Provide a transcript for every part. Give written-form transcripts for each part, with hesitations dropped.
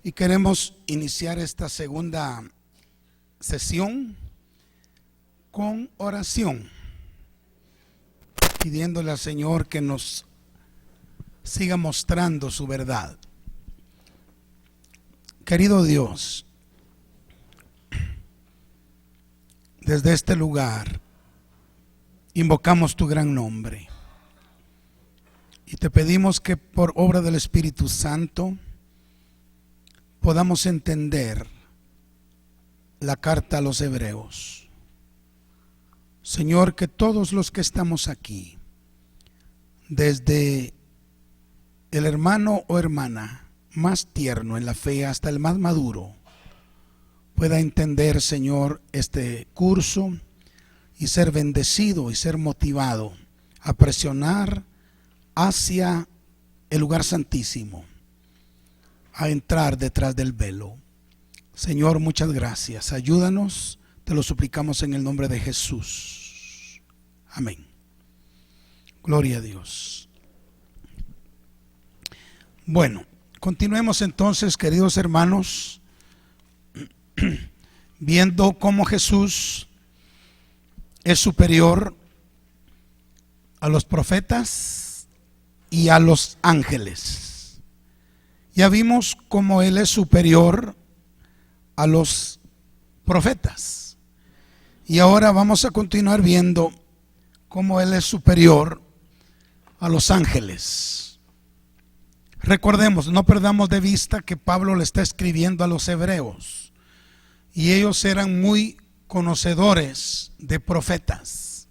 Y queremos iniciar esta segunda sesión con oración, pidiéndole al Señor que nos siga mostrando su verdad. Querido Dios, desde este lugar invocamos tu gran nombre y te pedimos que por obra del Espíritu Santo podamos entender la carta a los Hebreos. Señor, que todos los que estamos aquí, desde el hermano o hermana más tierno en la fe hasta el más maduro, pueda entender, Señor, este curso y ser bendecido y ser motivado a presionar hacia el lugar santísimo, a entrar detrás del velo. Señor, muchas gracias. Ayúdanos, te lo suplicamos en el nombre de Jesús. Amén. Gloria a Dios. Bueno, continuemos entonces, queridos hermanos, viendo cómo Jesús es superior a los profetas y a los ángeles. Ya vimos cómo Él es superior a los profetas. Y ahora vamos a continuar viendo cómo Él es superior a los ángeles. Recordemos, no perdamos de vista que Pablo le está escribiendo a los hebreos y ellos eran muy conocedores de profetas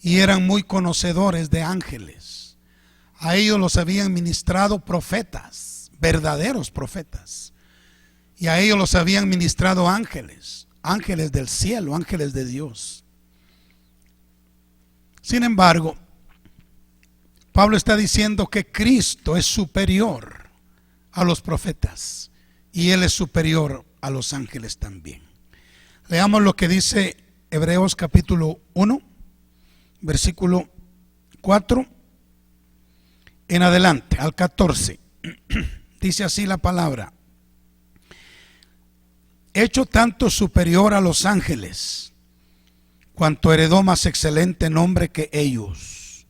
y eran muy conocedores de ángeles. A ellos los habían ministrado profetas, verdaderos profetas, y a ellos los habían ministrado ángeles, ángeles del cielo, ángeles de Dios. Sin embargo, Pablo está diciendo que Cristo es superior a los profetas y Él es superior a los ángeles también. Leamos lo que dice Hebreos capítulo 1, versículo 4 en adelante, al 14. Dice así la palabra: hecho tanto superior a los ángeles, cuanto heredó más excelente nombre que ellos.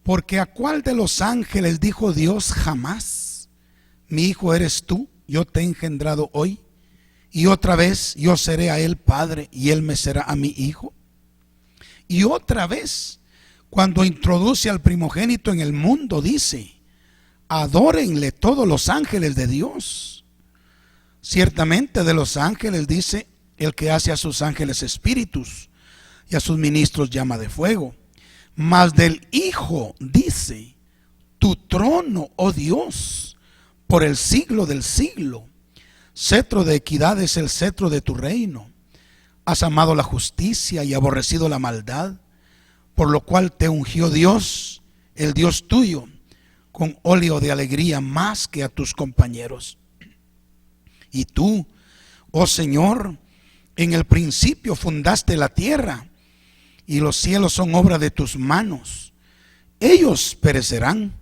Porque ¿a cuál de los ángeles dijo Dios jamás: mi hijo eres tú, yo te he engendrado hoy? Y otra vez, yo seré a él padre y él me será a mí hijo. Y otra vez, cuando introduce al primogénito en el mundo, dice: adórenle todos los ángeles de Dios. Ciertamente de los ángeles dice: el que hace a sus ángeles espíritus y a sus ministros llama de fuego. Mas del Hijo dice: tu trono, oh Dios, por el siglo del siglo. Cetro de equidad es el cetro de tu reino. Has amado la justicia y aborrecido la maldad, por lo cual te ungió Dios, el Dios tuyo, con óleo de alegría más que a tus compañeros. Y tú, oh Señor, en el principio fundaste la tierra, y los cielos son obra de tus manos. Ellos perecerán,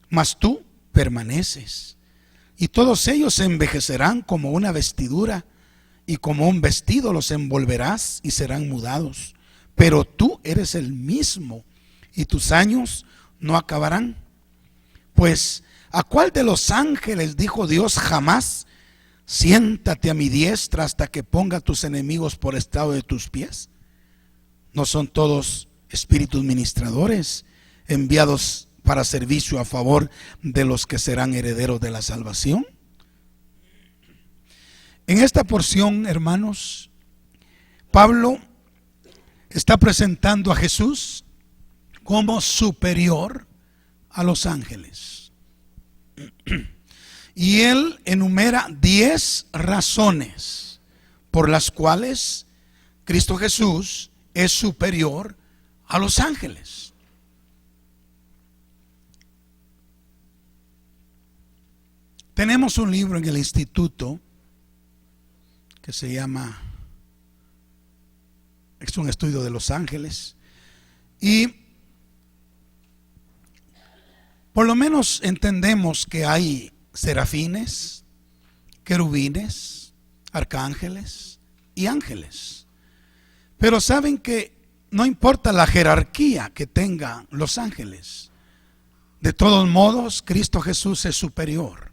mas tú permaneces. Y todos ellos se envejecerán como una vestidura, y como un vestido los envolverás y serán mudados. Pero tú eres el mismo, y tus años no acabarán. Pues, ¿a cuál de los ángeles dijo Dios jamás: siéntate a mi diestra hasta que ponga a tus enemigos por estrado de tus pies? ¿No son todos espíritus ministradores enviados para servicio a favor de los que serán herederos de la salvación? En esta porción, hermanos, Pablo está presentando a Jesús como superior a los ángeles. Y él enumera 10 razones por las cuales Cristo Jesús es superior a los ángeles. Tenemos un libro en el instituto que se llama, es un estudio de los ángeles, y por lo menos entendemos que hay serafines, querubines, arcángeles y ángeles. Pero saben que no importa la jerarquía que tengan los ángeles, de todos modos Cristo Jesús es superior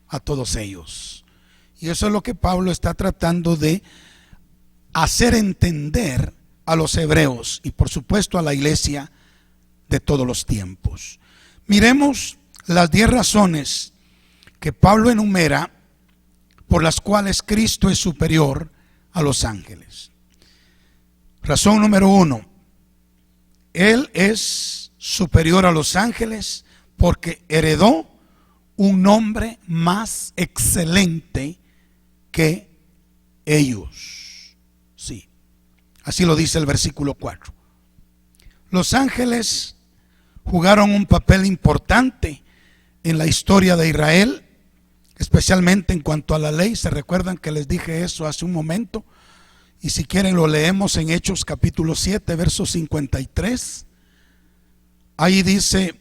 a todos ellos. Y eso es lo que Pablo está tratando de hacer entender a los hebreos y por supuesto a la iglesia de todos los tiempos. Miremos las 10 razones que Pablo enumera por las cuales Cristo es superior a los ángeles. Razón número 1: Él es superior a los ángeles porque heredó un nombre más excelente que ellos. Sí, así lo dice el versículo 4. Los ángeles jugaron un papel importante en la historia de Israel, especialmente en cuanto a la ley. Se recuerdan que les dije eso hace un momento, y si quieren lo leemos en Hechos capítulo 7 verso 53. Ahí dice: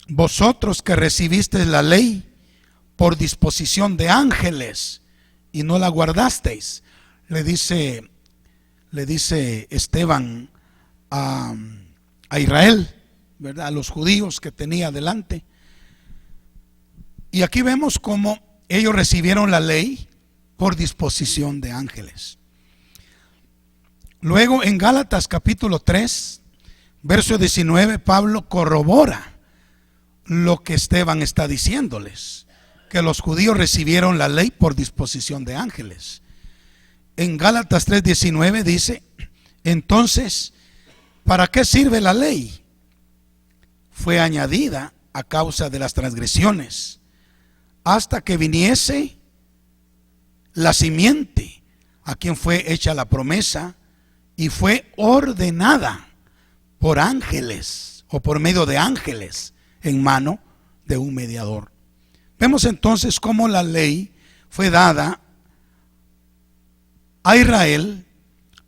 vosotros que recibisteis la ley por disposición de ángeles y no la guardasteis. Le dice Esteban a Israel, ¿verdad?, a los judíos que tenía delante. Y aquí vemos cómo ellos recibieron la ley por disposición de ángeles. Luego en Gálatas capítulo 3 verso 19, Pablo corrobora lo que Esteban está diciéndoles, que los judíos recibieron la ley por disposición de ángeles. En Gálatas 3:19 dice: entonces, ¿para qué sirve la ley? Fue añadida a causa de las transgresiones, hasta que viniese la simiente, a quien fue hecha la promesa, y fue ordenada por ángeles o por medio de ángeles en mano de un mediador. Vemos entonces cómo la ley fue dada a Israel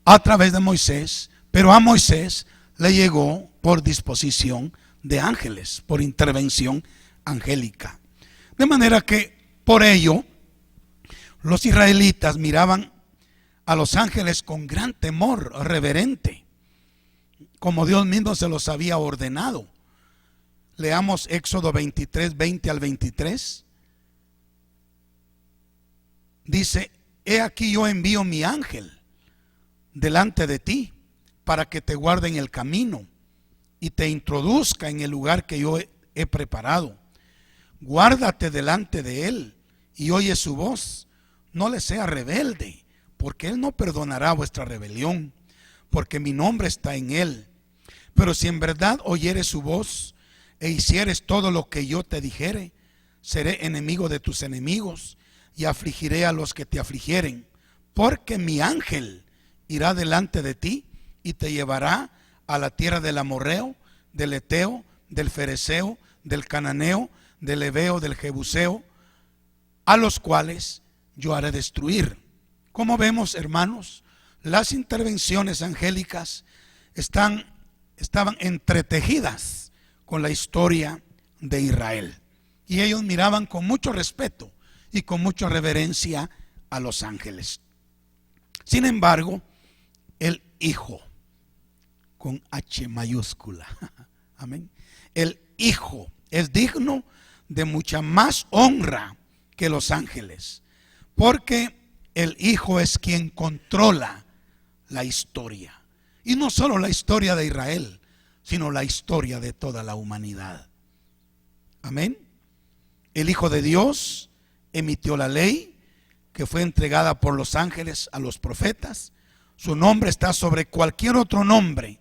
a través de Moisés, pero a Moisés le llegó por disposición de ángeles, por intervención angélica. De manera que por ello los israelitas miraban a los ángeles con gran temor reverente, como Dios mismo se los había ordenado. Leamos Éxodo 23, 20 al 23. Dice: he aquí yo envío mi ángel delante de ti para que te guarde en el camino y te introduzca en el lugar que yo he preparado. Guárdate delante de él y oye su voz. No le sea rebelde, porque él no perdonará vuestra rebelión, porque mi nombre está en él. Pero si en verdad oyeres su voz e hicieres todo lo que yo te dijere, seré enemigo de tus enemigos y afligiré a los que te afligieren, porque mi ángel irá delante de ti y te llevará a la tierra del amorreo, del eteo, del fereceo, del cananeo, del heveo, del jebuseo, a los cuales yo haré destruir. Como vemos, hermanos, las intervenciones angélicas estaban entretejidas con la historia de Israel, y ellos miraban con mucho respeto y con mucha reverencia a los ángeles. Sin embargo, el Hijo, con H mayúscula, amén, el Hijo es digno de mucha más honra que los ángeles, porque el Hijo es quien controla la historia, y no solo la historia de Israel, sino la historia de toda la humanidad. Amén. El Hijo de Dios emitió la ley que fue entregada por los ángeles a los profetas. Su nombre está sobre cualquier otro nombre,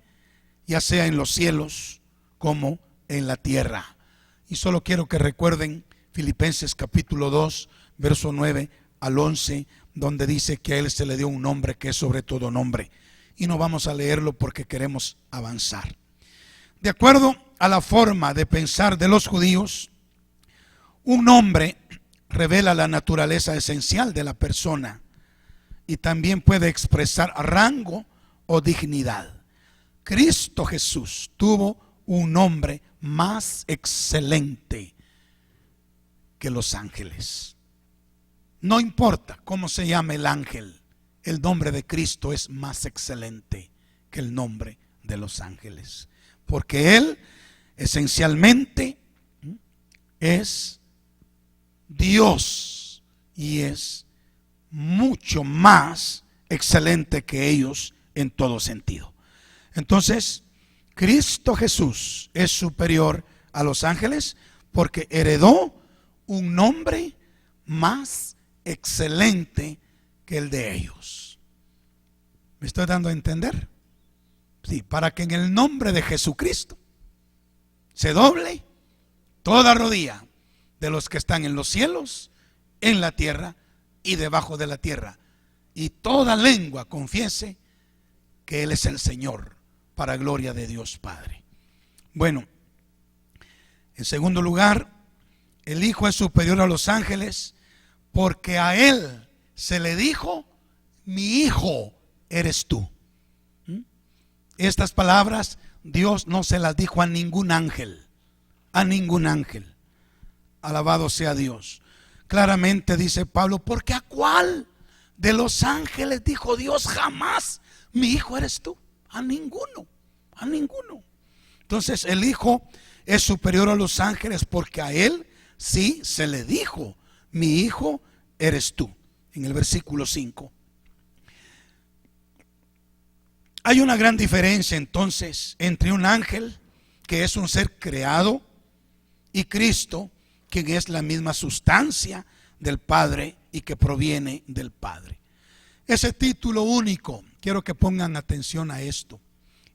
ya sea en los cielos como en la tierra. Y solo quiero que recuerden Filipenses capítulo 2 verso 9 al 11, donde dice que a él se le dio un nombre que es sobre todo nombre. Y no vamos a leerlo porque queremos avanzar. De acuerdo a la forma de pensar de los judíos, un nombre revela la naturaleza esencial de la persona y también puede expresar rango o dignidad. Cristo Jesús tuvo un nombre más excelente que los ángeles. No importa cómo se llame el ángel, el nombre de Cristo es más excelente que el nombre de los ángeles, porque Él esencialmente es Dios y es mucho más excelente que ellos en todo sentido. Entonces, Cristo Jesús es superior a los ángeles porque heredó un nombre más excelente que el de ellos. ¿Me estoy dando a entender? Sí, para que en el nombre de Jesucristo se doble toda rodilla de los que están en los cielos, en la tierra y debajo de la tierra, y toda lengua confiese que Él es el Señor, para gloria de Dios Padre. Bueno, en segundo lugar, el Hijo es superior a los ángeles porque a Él se le dijo: mi hijo eres tú. Estas palabras Dios no se las dijo a ningún ángel, a ningún ángel. Alabado sea Dios. Claramente dice Pablo: porque a cuál de los ángeles dijo Dios jamás: mi hijo eres tú. A ninguno, a ninguno. Entonces el Hijo es superior a los ángeles porque a Él sí se le dijo: mi hijo eres tú. En el versículo 5. Hay una gran diferencia entonces entre un ángel, que es un ser creado, y Cristo, quien es la misma sustancia del Padre y que proviene del Padre. Ese título único, quiero que pongan atención a esto.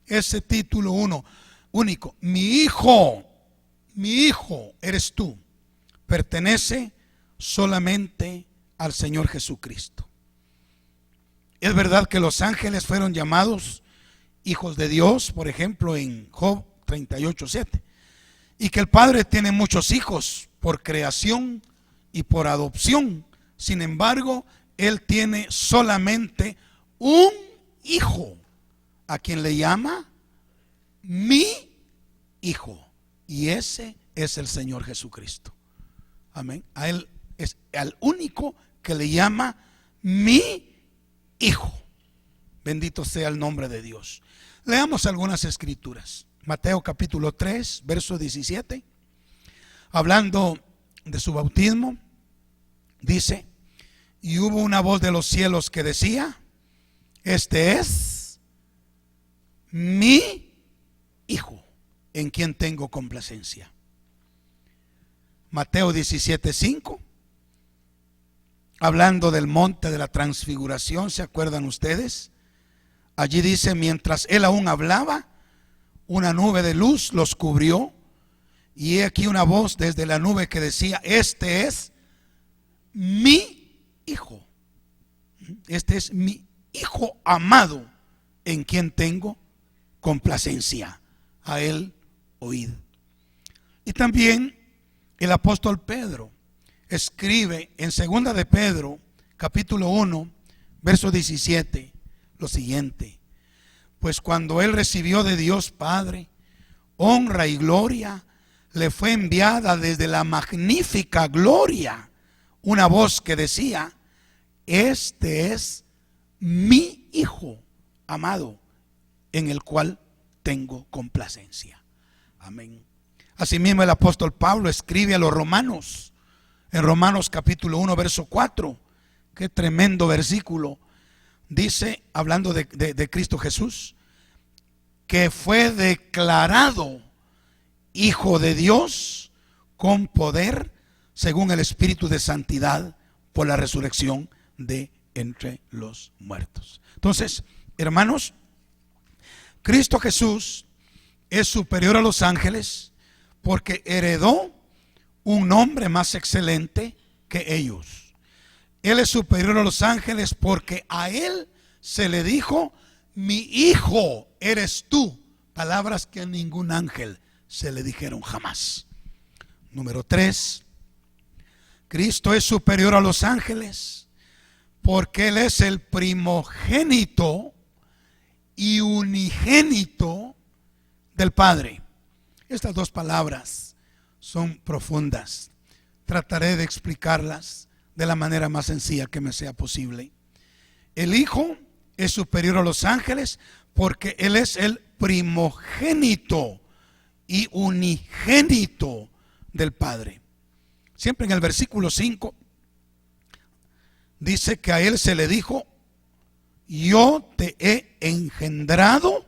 Ese título único, mi hijo eres tú, pertenece solamente al Señor Jesucristo. Es verdad que los ángeles fueron llamados hijos de Dios, por ejemplo en Job 38:7, y que el Padre tiene muchos hijos por creación y por adopción. Sin embargo, Él tiene solamente un hijo, a quien le llama mi hijo, y ese es el Señor Jesucristo. Amén. A Él es al único que le llama mi hijo. Bendito sea el nombre de Dios. Leamos algunas escrituras. Mateo capítulo 3, verso 17. Hablando de su bautismo, dice: y hubo una voz de los cielos que decía: este es mi hijo, en quien tengo complacencia. Mateo 17:5. Hablando del monte de la transfiguración, ¿se acuerdan ustedes? Allí dice: mientras él aún hablaba, una nube de luz los cubrió, y he aquí una voz desde la nube que decía: este es mi hijo. Este es mi hijo amado, en quien tengo complacencia. A él oíd. Y también el apóstol Pedro escribe en 2 de Pedro capítulo 1 verso 17 lo siguiente: pues cuando él recibió de Dios Padre honra y gloria, le fue enviada desde la magnífica gloria una voz que decía: este es mi hijo amado, en el cual tengo complacencia. Amén. Asimismo el apóstol Pablo escribe a los romanos, en Romanos capítulo 1 verso 4. Qué tremendo versículo. Dice, hablando de Cristo Jesús, que fue declarado Hijo de Dios con poder, según el Espíritu de santidad, por la resurrección de entre los muertos. Entonces, hermanos, Cristo Jesús es superior a los ángeles porque heredó un nombre más excelente que ellos. Él es superior a los ángeles porque a Él se le dijo: mi hijo eres tú. Palabras que a ningún ángel se le dijeron jamás. Número 3, Cristo es superior a los ángeles porque Él es el primogénito y unigénito del Padre. Estas dos palabras son profundas. Trataré de explicarlas de la manera más sencilla que me sea posible. El Hijo es superior a los ángeles porque Él es el primogénito y unigénito del Padre. Siempre en el versículo 5 dice que a Él se le dijo: yo te he engendrado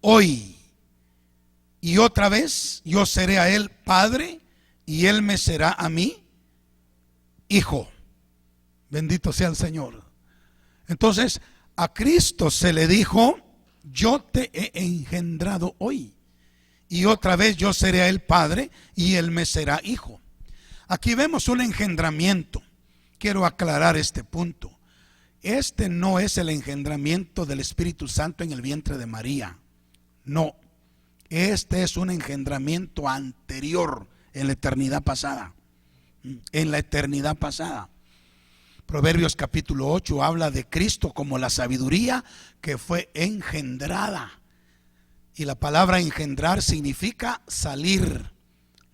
hoy. Y otra vez, yo seré a Él Padre y Él me será a mí Hijo. Bendito sea el Señor. Entonces, a Cristo se le dijo: yo te he engendrado hoy. Y otra vez, yo seré a Él Padre y Él me será Hijo. Aquí vemos un engendramiento. Quiero aclarar este punto. Este no es el engendramiento del Espíritu Santo en el vientre de María. No. Este es un engendramiento anterior, en la eternidad pasada. En la eternidad pasada. Proverbios capítulo 8 habla de Cristo como la sabiduría que fue engendrada. Y la palabra engendrar significa salir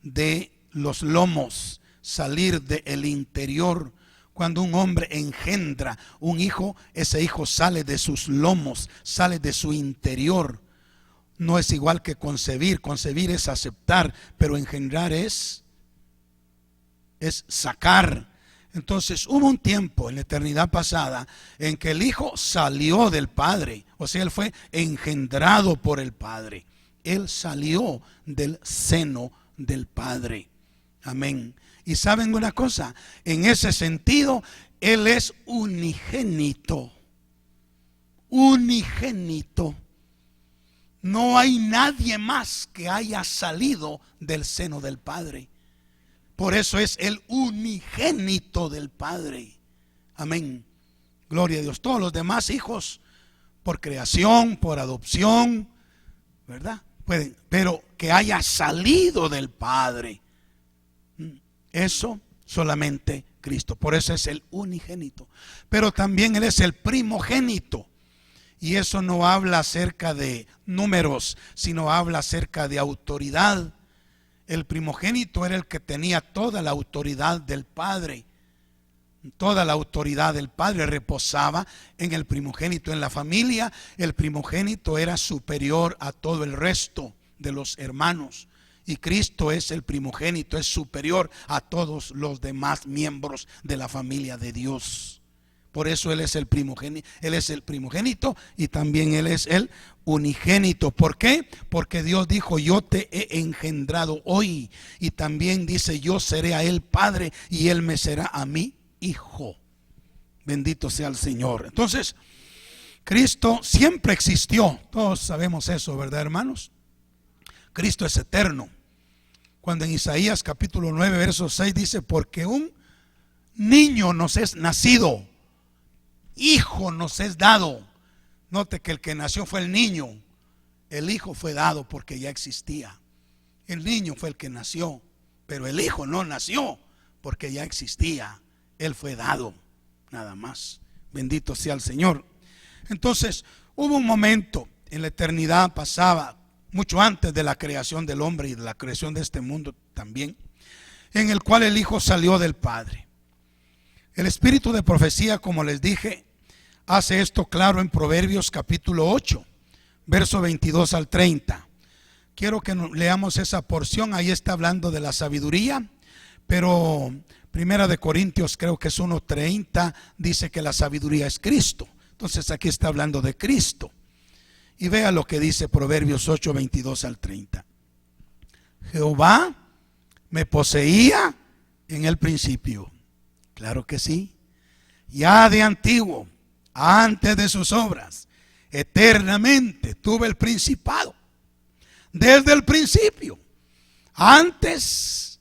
de los lomos, salir del interior. Cuando un hombre engendra un hijo, ese hijo sale de sus lomos, sale de su interior. No es igual que concebir. Concebir es aceptar, pero engendrar es sacar. Entonces hubo un tiempo en la eternidad pasada en que el Hijo salió del Padre. O sea, Él fue engendrado por el Padre. Él salió del seno del Padre. Amén. Y saben una cosa, en ese sentido, Él es unigénito. Unigénito. No hay nadie más que haya salido del seno del Padre. Por eso es el unigénito del Padre. Amén. Gloria a Dios. Todos los demás hijos, por creación, por adopción, ¿verdad? Pueden, pero que haya salido del Padre. Eso solamente Cristo. Por eso es el unigénito. Pero también Él es el primogénito. Y eso no habla acerca de números, sino habla acerca de autoridad. El primogénito era el que tenía toda la autoridad del Padre. Toda la autoridad del Padre reposaba en el primogénito. En la familia, el primogénito era superior a todo el resto de los hermanos. Y Cristo es el primogénito, es superior a todos los demás miembros de la familia de Dios. Por eso Él es el primogénito y también Él es el unigénito. ¿Por qué? Porque Dios dijo: yo te he engendrado hoy. Y también dice: yo seré a Él Padre y Él me será a mí Hijo. Bendito sea el Señor. Entonces, Cristo siempre existió. Todos sabemos eso, ¿verdad, hermanos? Cristo es eterno. Cuando en Isaías capítulo 9 verso 6 dice: porque un niño nos es nacido, hijo nos es dado. Note que el que nació fue el niño. El hijo fue dado porque ya existía. El niño fue el que nació, pero el hijo no nació porque ya existía. Él fue dado, nada más. Bendito sea el Señor. Entonces hubo un momento en la eternidad pasada, mucho antes de la creación del hombre y de la creación de este mundo también, en el cual el Hijo salió del Padre. El espíritu de profecía, como les dije, hace esto claro en Proverbios capítulo 8, verso 22 al 30. Quiero que leamos esa porción. Ahí está hablando de la sabiduría, pero Primera de Corintios, creo que es 1:30, dice que la sabiduría es Cristo. Entonces aquí está hablando de Cristo. Y vea lo que dice Proverbios 8, 22 al 30. Jehová me poseía en el principio. Claro que sí. Ya de antiguo, antes de sus obras, eternamente tuve el principado. Desde el principio, antes,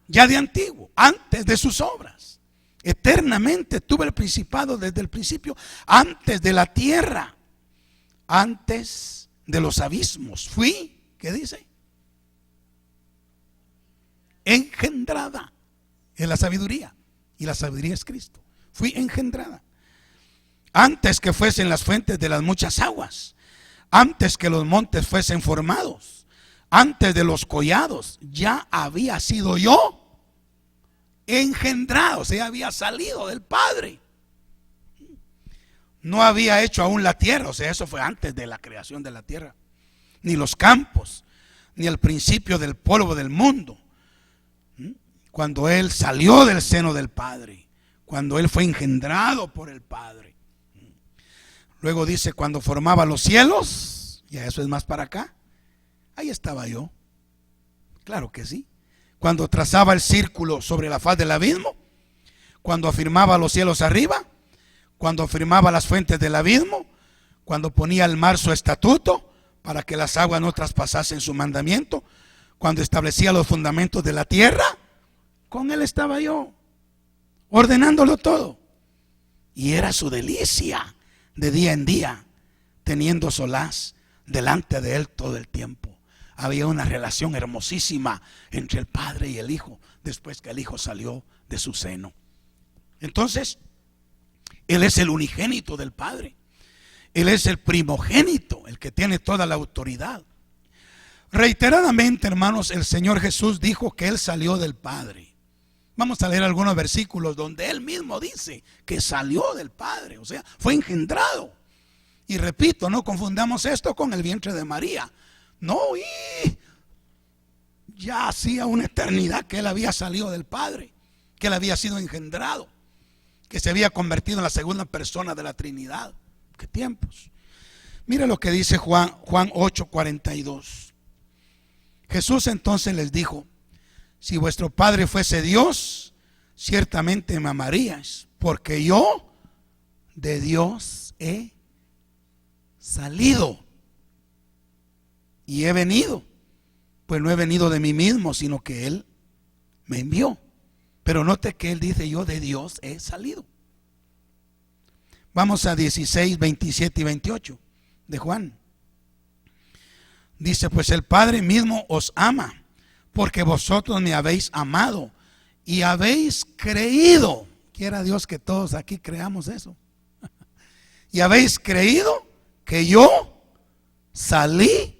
ya de antiguo, antes de sus obras, eternamente tuve el principado desde el principio, antes de la tierra, antes de los abismos. Fui, ¿qué dice? Engendrada en la sabiduría. Y la sabiduría es Cristo. Fui engendrada antes que fuesen las fuentes de las muchas aguas, antes que los montes fuesen formados, antes de los collados, ya había sido yo engendrado, o sea, había salido del Padre. No había hecho aún la tierra, o sea, eso fue antes de la creación de la tierra, ni los campos, ni el principio del polvo del mundo. Cuando Él salió del seno del Padre, cuando Él fue engendrado por el Padre. Luego dice, cuando formaba los cielos, ya eso es más para acá, ahí estaba yo. Claro que sí. Cuando trazaba el círculo sobre la faz del abismo, cuando afirmaba los cielos arriba, cuando afirmaba las fuentes del abismo, cuando ponía al mar su estatuto para que las aguas no traspasasen su mandamiento, cuando establecía los fundamentos de la tierra, con Él estaba yo, ordenándolo todo. Y era su delicia de día en día, teniendo solaz delante de Él todo el tiempo. Había una relación hermosísima entre el Padre y el Hijo, después que el Hijo salió de su seno. Entonces, Él es el unigénito del Padre. Él es el primogénito, el que tiene toda la autoridad. Reiteradamente, hermanos, el Señor Jesús dijo que Él salió del Padre. Vamos a leer algunos versículos donde Él mismo dice que salió del Padre, o sea, fue engendrado. Y repito, no confundamos esto con el vientre de María. No, y ya hacía una eternidad que Él había salido del Padre, que Él había sido engendrado, que se había convertido en la segunda persona de la Trinidad. ¿Qué tiempos? Mira lo que dice Juan 8:42. Jesús entonces les dijo: si vuestro Padre fuese Dios, ciertamente me amaríais, porque yo de Dios he salido y he venido. Pues no he venido de mí mismo, sino que Él me envió. Pero note que Él dice: yo de Dios he salido. Vamos a 16, 27 y 28 de Juan. Dice: pues el Padre mismo os ama, porque vosotros me habéis amado y habéis creído. Quiera Dios que todos aquí creamos eso. Y habéis creído que yo salí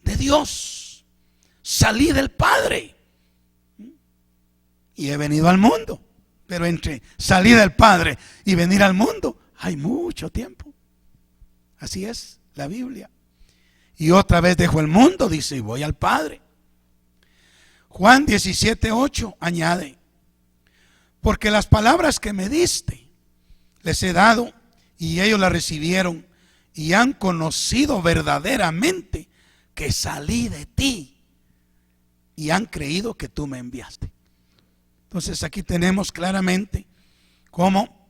de Dios, salí del Padre y he venido al mundo. Pero entre salir del Padre y venir al mundo hay mucho tiempo. Así es la Biblia. Y otra vez dejo el mundo, dice, y voy al Padre. Juan 17:8 añade: porque las palabras que me diste les he dado, y ellos las recibieron, y han conocido verdaderamente que salí de ti, y han creído que tú me enviaste. Entonces aquí tenemos claramente cómo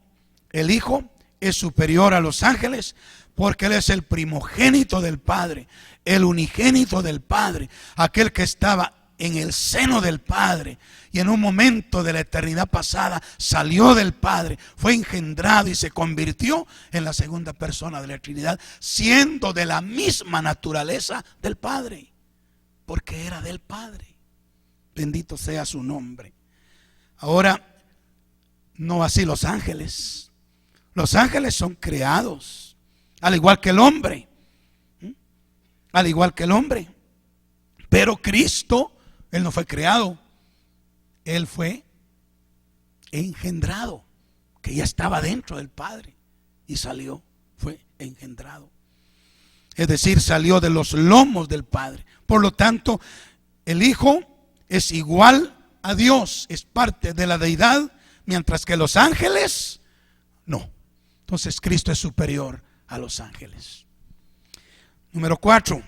el Hijo es superior a los ángeles, porque Él es el primogénito del Padre, el unigénito del Padre, aquel que estaba en el seno del Padre y en un momento de la eternidad pasada salió del Padre, fue engendrado y se convirtió en la segunda persona de la Trinidad, siendo de la misma naturaleza del Padre, porque era del Padre. Bendito sea su nombre. Ahora, no así los ángeles. Los ángeles son creados, al igual que el hombre. Al igual que el hombre. Pero Cristo, Él no fue creado. Él fue engendrado, que ya estaba dentro del Padre y salió, fue engendrado. Es decir, salió de los lomos del Padre. Por lo tanto, el Hijo es igual a Dios, es parte de la deidad, mientras que los ángeles no. Entonces Cristo es superior a los ángeles. Número 4.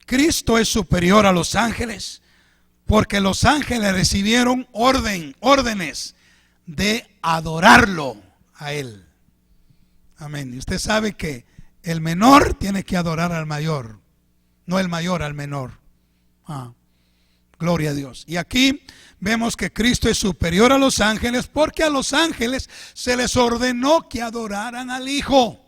Cristo es superior a los ángeles porque los ángeles recibieron órdenes de adorarlo a Él. Amén. Y usted sabe que el menor tiene que adorar al mayor, no el mayor al menor. Gloria a Dios. Y aquí vemos que Cristo es superior a los ángeles porque a los ángeles se les ordenó que adoraran al Hijo.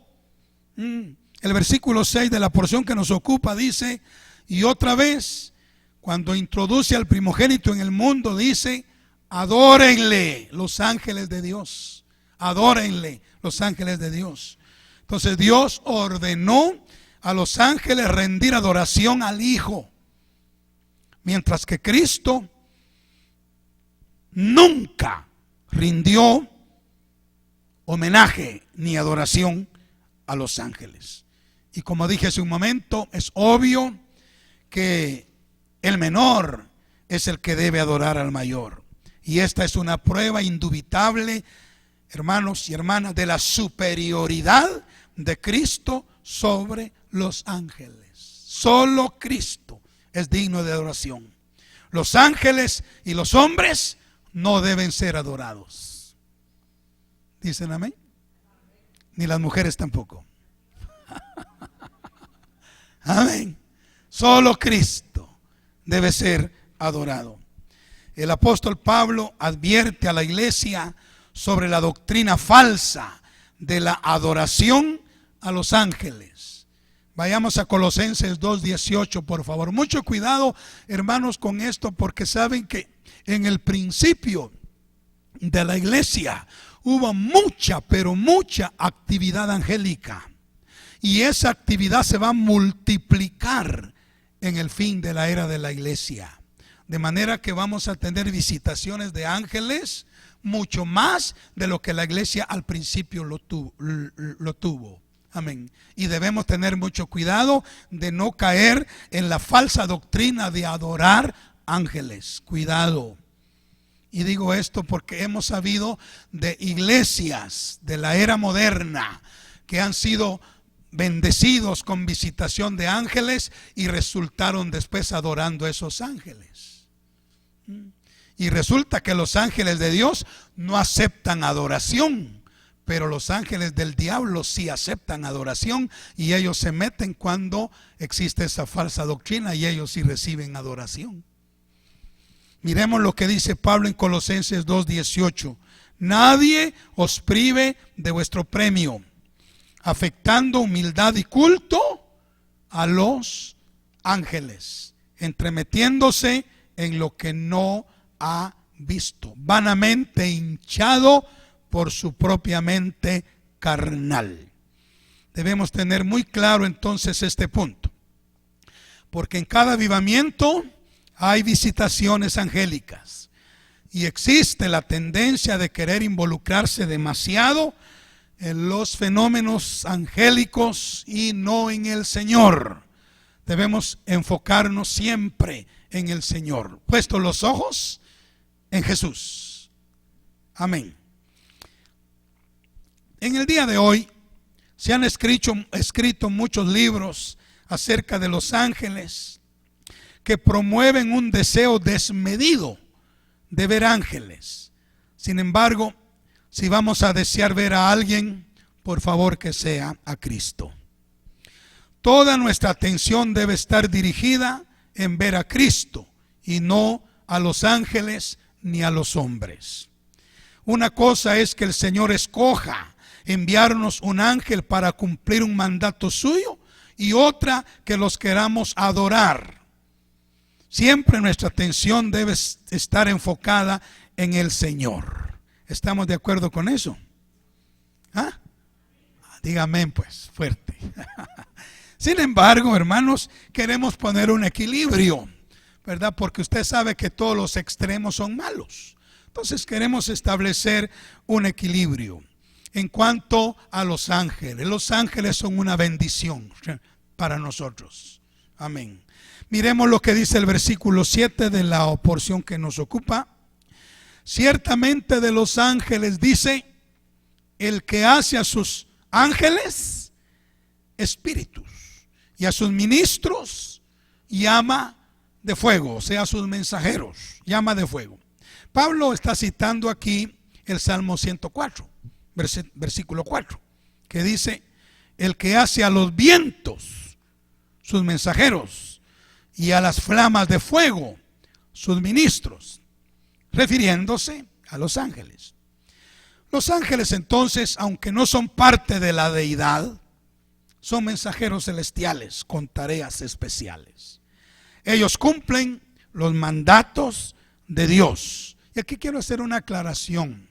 El versículo 6 de la porción que nos ocupa dice: y otra vez, cuando introduce al primogénito en el mundo, dice: adórenle los ángeles de Dios. Adórenle los ángeles de Dios. Entonces Dios ordenó a los ángeles rendir adoración al Hijo. Mientras que Cristo nunca rindió homenaje ni adoración a los ángeles. Y como dije hace un momento, es obvio que el menor es el que debe adorar al mayor. Y esta es una prueba indubitable, hermanos y hermanas, de la superioridad de Cristo sobre los ángeles. Solo Cristo es digno de adoración. Los ángeles y los hombres no deben ser adorados. ¿Dicen amén? Ni las mujeres tampoco. Amén. Solo Cristo debe ser adorado. El apóstol Pablo advierte a la iglesia sobre la doctrina falsa de la adoración a los ángeles. Vayamos a Colosenses 2:18, por favor. Mucho cuidado, hermanos, con esto, porque saben que en el principio de la iglesia hubo mucha, pero mucha actividad angélica. Y esa actividad se va a multiplicar en el fin de la era de la iglesia. De manera que vamos a tener visitaciones de ángeles mucho más de lo que la iglesia al principio lo tuvo. Amén. Y debemos tener mucho cuidado de no caer en la falsa doctrina de adorar ángeles. Cuidado. Y digo esto porque hemos sabido de iglesias de la era moderna que han sido bendecidos con visitación de ángeles y resultaron después adorando a esos ángeles. Y resulta que los ángeles de Dios no aceptan adoración, pero los ángeles del diablo sí aceptan adoración, y ellos se meten cuando existe esa falsa doctrina, y ellos sí reciben adoración. Miremos lo que dice Pablo en Colosenses 2:18. Nadie os prive de vuestro premio, afectando humildad y culto a los ángeles, entremetiéndose en lo que no ha visto, vanamente hinchado por su propia mente carnal. Debemos tener muy claro entonces este punto, porque en cada avivamiento hay visitaciones angélicas y existe la tendencia de querer involucrarse demasiado en los fenómenos angélicos y no en el Señor. Debemos enfocarnos siempre en el Señor, puestos los ojos en Jesús. Amén. En el día de hoy se han escrito muchos libros acerca de los ángeles que promueven un deseo desmedido de ver ángeles. Sin embargo, si vamos a desear ver a alguien, por favor que sea a Cristo. Toda nuestra atención debe estar dirigida en ver a Cristo y no a los ángeles ni a los hombres. Una cosa es que el Señor escoja enviarnos un ángel para cumplir un mandato suyo, y otra que los queramos adorar. Siempre nuestra atención debe estar enfocada en el Señor. ¿Estamos de acuerdo con eso? ¿Ah? Dígame pues, fuerte. Sin embargo, hermanos, queremos poner un equilibrio, ¿verdad? Porque usted sabe que todos los extremos son malos. Entonces queremos establecer un equilibrio en cuanto a los ángeles. Los ángeles son una bendición para nosotros. Amén. Miremos lo que dice el versículo 7 de la porción que nos ocupa. Ciertamente de los ángeles dice: el que hace a sus ángeles espíritus, y a sus ministros llama de fuego, o sea, a sus mensajeros llama de fuego. Pablo está citando aquí el Salmo 104, versículo 4, que dice: el que hace a los vientos sus mensajeros, y a las flamas de fuego sus ministros, refiriéndose a los ángeles. Los ángeles entonces, aunque no son parte de la deidad, son mensajeros celestiales con tareas especiales. Ellos cumplen los mandatos de Dios. Y aquí quiero hacer una aclaración.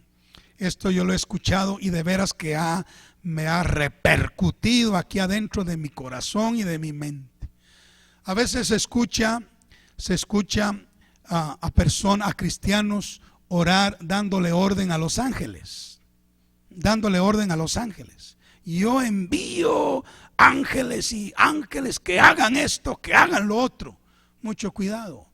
Esto yo lo he escuchado y de veras que me ha repercutido aquí adentro de mi corazón y de mi mente. A veces se escucha a cristianos orar dándole orden a los ángeles. Dándole orden a los ángeles. Yo envío ángeles y ángeles que hagan esto, que hagan lo otro. Mucho cuidado.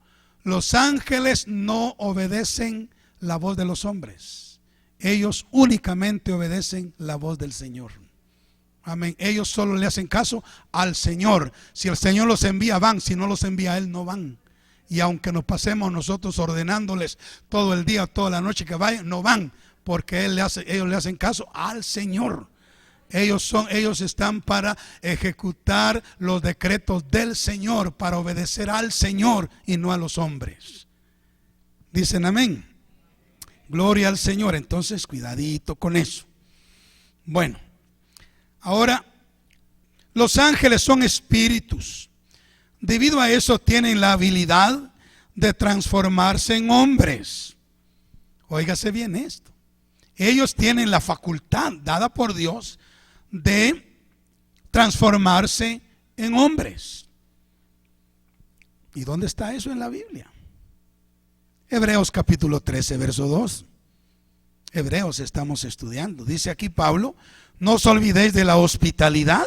Los ángeles no obedecen la voz de los hombres. Ellos únicamente obedecen la voz del Señor. Amén. Ellos solo le hacen caso al Señor. Si el Señor los envía, van. Si no los envía Él, no van. Y aunque nos pasemos nosotros ordenándoles todo el día, toda la noche que vayan, no van. Porque ellos le hacen caso al Señor. Ellos están para ejecutar los decretos del Señor, para obedecer al Señor y no a los hombres. Dicen amén. Gloria al Señor. Entonces, cuidadito con eso. Bueno, ahora, los ángeles son espíritus. Debido a eso tienen la habilidad de transformarse en hombres. Óigase bien esto. Ellos tienen la facultad dada por Dios de transformarse en hombres. ¿Y dónde está eso en la Biblia? Hebreos capítulo 13, verso 2. Hebreos estamos estudiando. Dice aquí Pablo: no os olvidéis de la hospitalidad,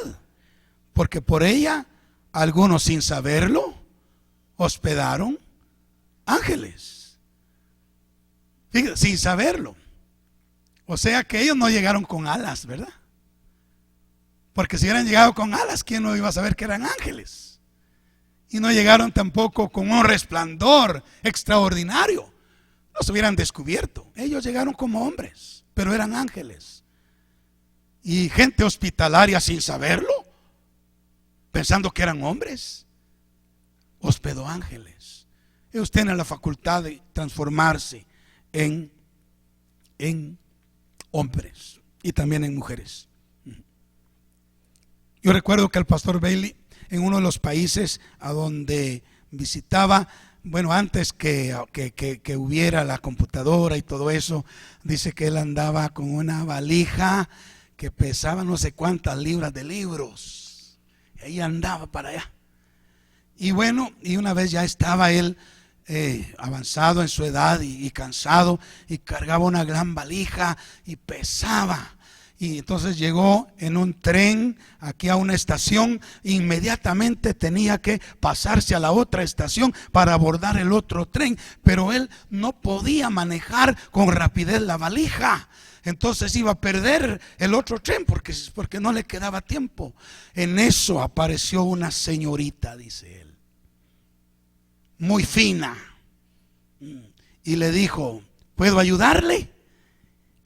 porque por ella algunos sin saberlo hospedaron ángeles. Fíjate, sin saberlo. O sea que ellos no llegaron con alas, ¿verdad? Porque si hubieran llegado con alas, ¿quién no iba a saber que eran ángeles? Y no llegaron tampoco con un resplandor extraordinario. Los hubieran descubierto. Ellos llegaron como hombres, pero eran ángeles. Y gente hospitalaria sin saberlo, pensando que eran hombres, hospedó ángeles. Ellos tienen la facultad de transformarse en hombres y también en mujeres. Yo recuerdo que el pastor Bailey, en uno de los países a donde visitaba, bueno, antes que hubiera la computadora y todo eso, dice que él andaba con una valija que pesaba no sé cuántas libras de libros. Y ahí andaba para allá. Y bueno, y una vez ya estaba él avanzado en su edad y cansado, y cargaba una gran valija y pesaba. Y entonces llegó en un tren aquí a una estación. Inmediatamente tenía que pasarse a la otra estación para abordar el otro tren, pero él no podía manejar con rapidez la valija. Entonces iba a perder el otro tren porque no le quedaba tiempo. En eso apareció una señorita, dice él, muy fina, y le dijo: ¿puedo ayudarle?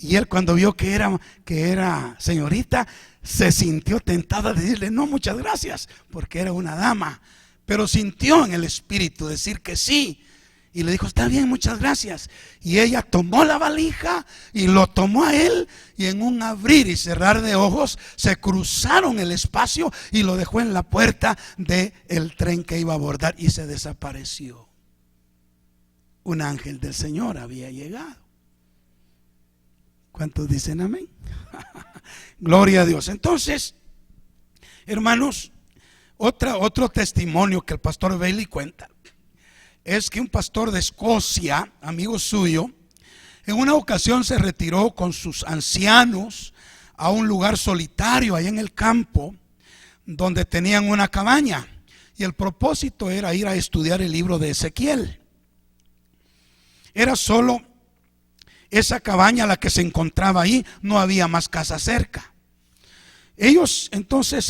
Y él, cuando vio que era señorita, se sintió tentada de decirle: no, muchas gracias, porque era una dama. Pero sintió en el espíritu decir que sí. Y le dijo: está bien, muchas gracias. Y ella tomó la valija y lo tomó a él, y en un abrir y cerrar de ojos se cruzaron el espacio y lo dejó en la puerta del tren que iba a abordar, y se desapareció. Un ángel del Señor había llegado. ¿Cuántos dicen amén? Gloria a Dios. Entonces, hermanos, otro testimonio que el pastor Bailey cuenta es que un pastor de Escocia, amigo suyo, en una ocasión se retiró con sus ancianos a un lugar solitario allá en el campo, donde tenían una cabaña, y el propósito era ir a estudiar el libro de Ezequiel. Era solo esa cabaña la que se encontraba ahí, no había más casa cerca. Ellos entonces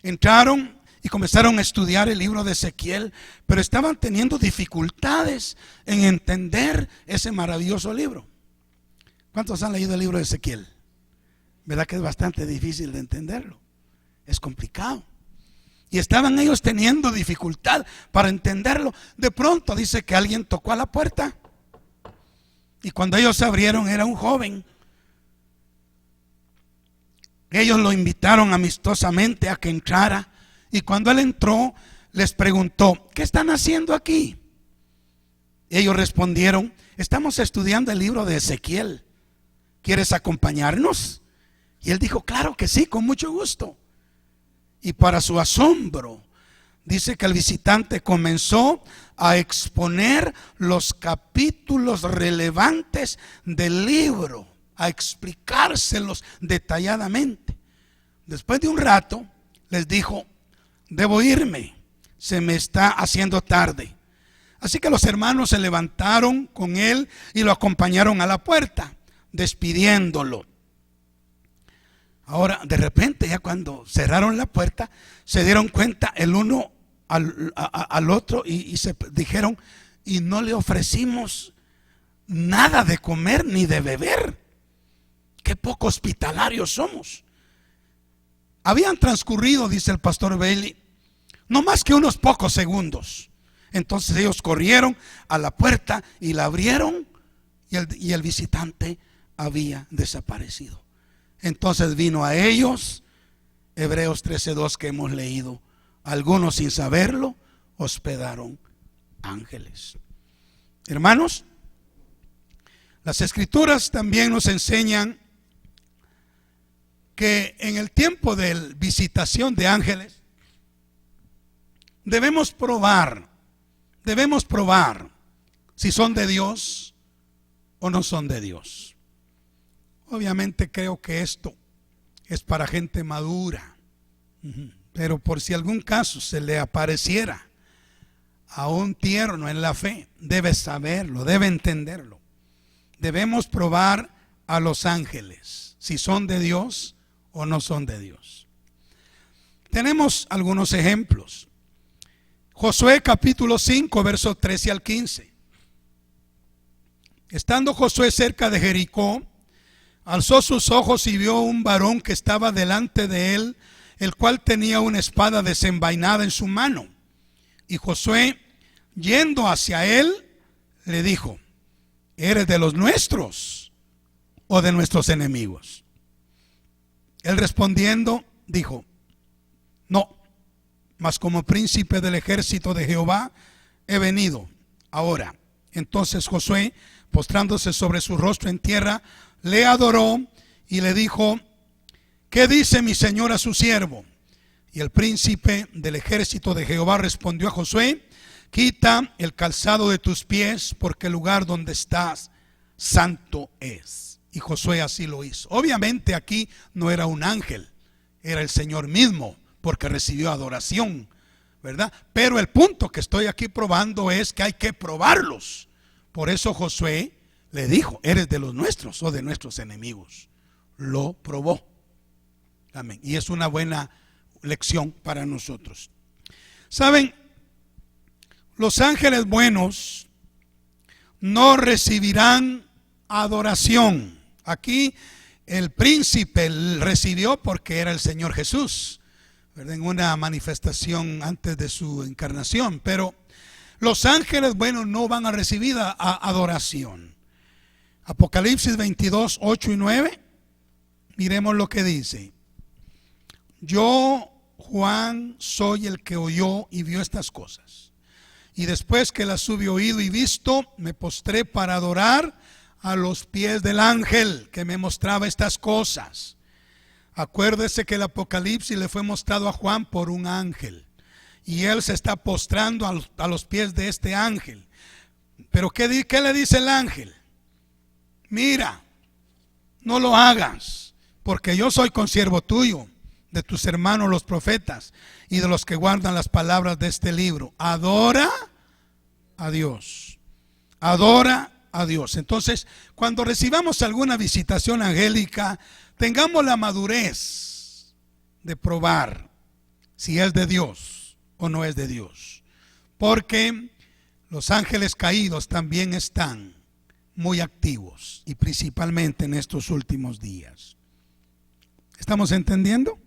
entraron y comenzaron a estudiar el libro de Ezequiel, pero estaban teniendo dificultades en entender ese maravilloso libro. ¿Cuántos han leído el libro de Ezequiel? ¿Verdad que es bastante difícil de entenderlo? Es complicado. Y estaban ellos teniendo dificultad para entenderlo. De pronto dice que alguien tocó a la puerta. Y cuando ellos abrieron, era un joven. Ellos lo invitaron amistosamente a que entrara. Y cuando él entró, les preguntó: ¿qué están haciendo aquí? Ellos respondieron: estamos estudiando el libro de Ezequiel. ¿Quieres acompañarnos? Y él dijo: claro que sí, con mucho gusto. Y para su asombro, dice que el visitante comenzó a exponer los capítulos relevantes del libro, a explicárselos detalladamente. Después de un rato les dijo: debo irme, se me está haciendo tarde. Así que los hermanos se levantaron con él y lo acompañaron a la puerta, despidiéndolo. Ahora, de repente, ya cuando cerraron la puerta, se dieron cuenta el uno al otro y se dijeron: y no le ofrecimos nada de comer ni de beber. Qué poco hospitalarios somos. Habían transcurrido, dice el pastor Bailey, no más que unos pocos segundos. Entonces ellos corrieron a la puerta y la abrieron, y el visitante había desaparecido. Entonces vino a ellos, Hebreos 13:2 que hemos leído: algunos sin saberlo hospedaron ángeles. Hermanos, las escrituras también nos enseñan que en el tiempo de visitación de ángeles debemos probar si son de Dios o no son de Dios. Obviamente creo que esto es para gente madura, pero por si algún caso se le apareciera a un tierno en la fe, debe saberlo, debe entenderlo. Debemos probar a los ángeles si son de Dios o no son de Dios. Tenemos algunos ejemplos. Josué capítulo 5 versos 13 al 15. Estando Josué cerca de Jericó, alzó sus ojos y vio un varón que estaba delante de él, el cual tenía una espada desenvainada en su mano. Y Josué, yendo hacia él, le dijo: ¿eres de los nuestros o de nuestros enemigos? Él respondiendo dijo: no, mas como príncipe del ejército de Jehová he venido. Ahora, entonces Josué, postrándose sobre su rostro en tierra, le adoró y le dijo: ¿qué dice mi señor a su siervo? Y el príncipe del ejército de Jehová respondió a Josué: quita el calzado de tus pies, porque el lugar donde estás santo es. Y Josué así lo hizo. Obviamente aquí no era un ángel, era el Señor mismo, porque recibió adoración, ¿verdad? Pero el punto que estoy aquí probando es que hay que probarlos. Por eso Josué le dijo: ¿eres de los nuestros o de nuestros enemigos? Lo probó. Amén. Y es una buena lección para nosotros. ¿Saben? Los ángeles buenos no recibirán adoración. Aquí el príncipe recibió porque era el Señor Jesús, ¿verdad? En una manifestación antes de su encarnación. Pero los ángeles buenos no van a recibir adoración. Apocalipsis 22, 8 y 9. Miremos lo que dice: yo, Juan, soy el que oyó y vio estas cosas. Y después que las hube oído y visto, me postré para adorar a los pies del ángel que me mostraba estas cosas. Acuérdese que el Apocalipsis le fue mostrado a Juan por un ángel, y él se está postrando a los pies de este ángel. Pero ¿qué le dice el ángel? Mira, no lo hagas, porque yo soy consiervo tuyo, de tus hermanos los profetas y de los que guardan las palabras de este libro. Adora a Dios. Adora a Dios. Entonces, cuando recibamos alguna visitación angélica, tengamos la madurez de probar si es de Dios o no es de Dios. Porque los ángeles caídos también están muy activos, y principalmente en estos últimos días. ¿Estamos entendiendo?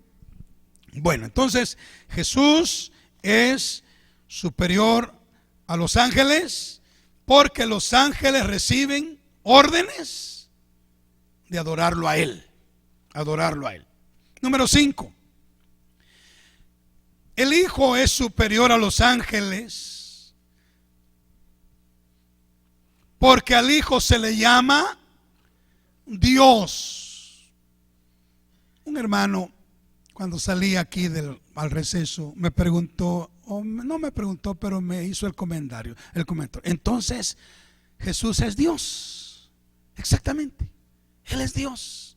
Bueno, entonces Jesús es superior a los ángeles, porque los ángeles reciben órdenes de adorarlo a Él. Adorarlo a Él. Número 5. El Hijo es superior a los ángeles porque al Hijo se le llama Dios. Un hermano, cuando salí aquí al receso, me preguntó: o no me preguntó, pero me hizo el comentario. Entonces, Jesús es Dios. Exactamente. Él es Dios.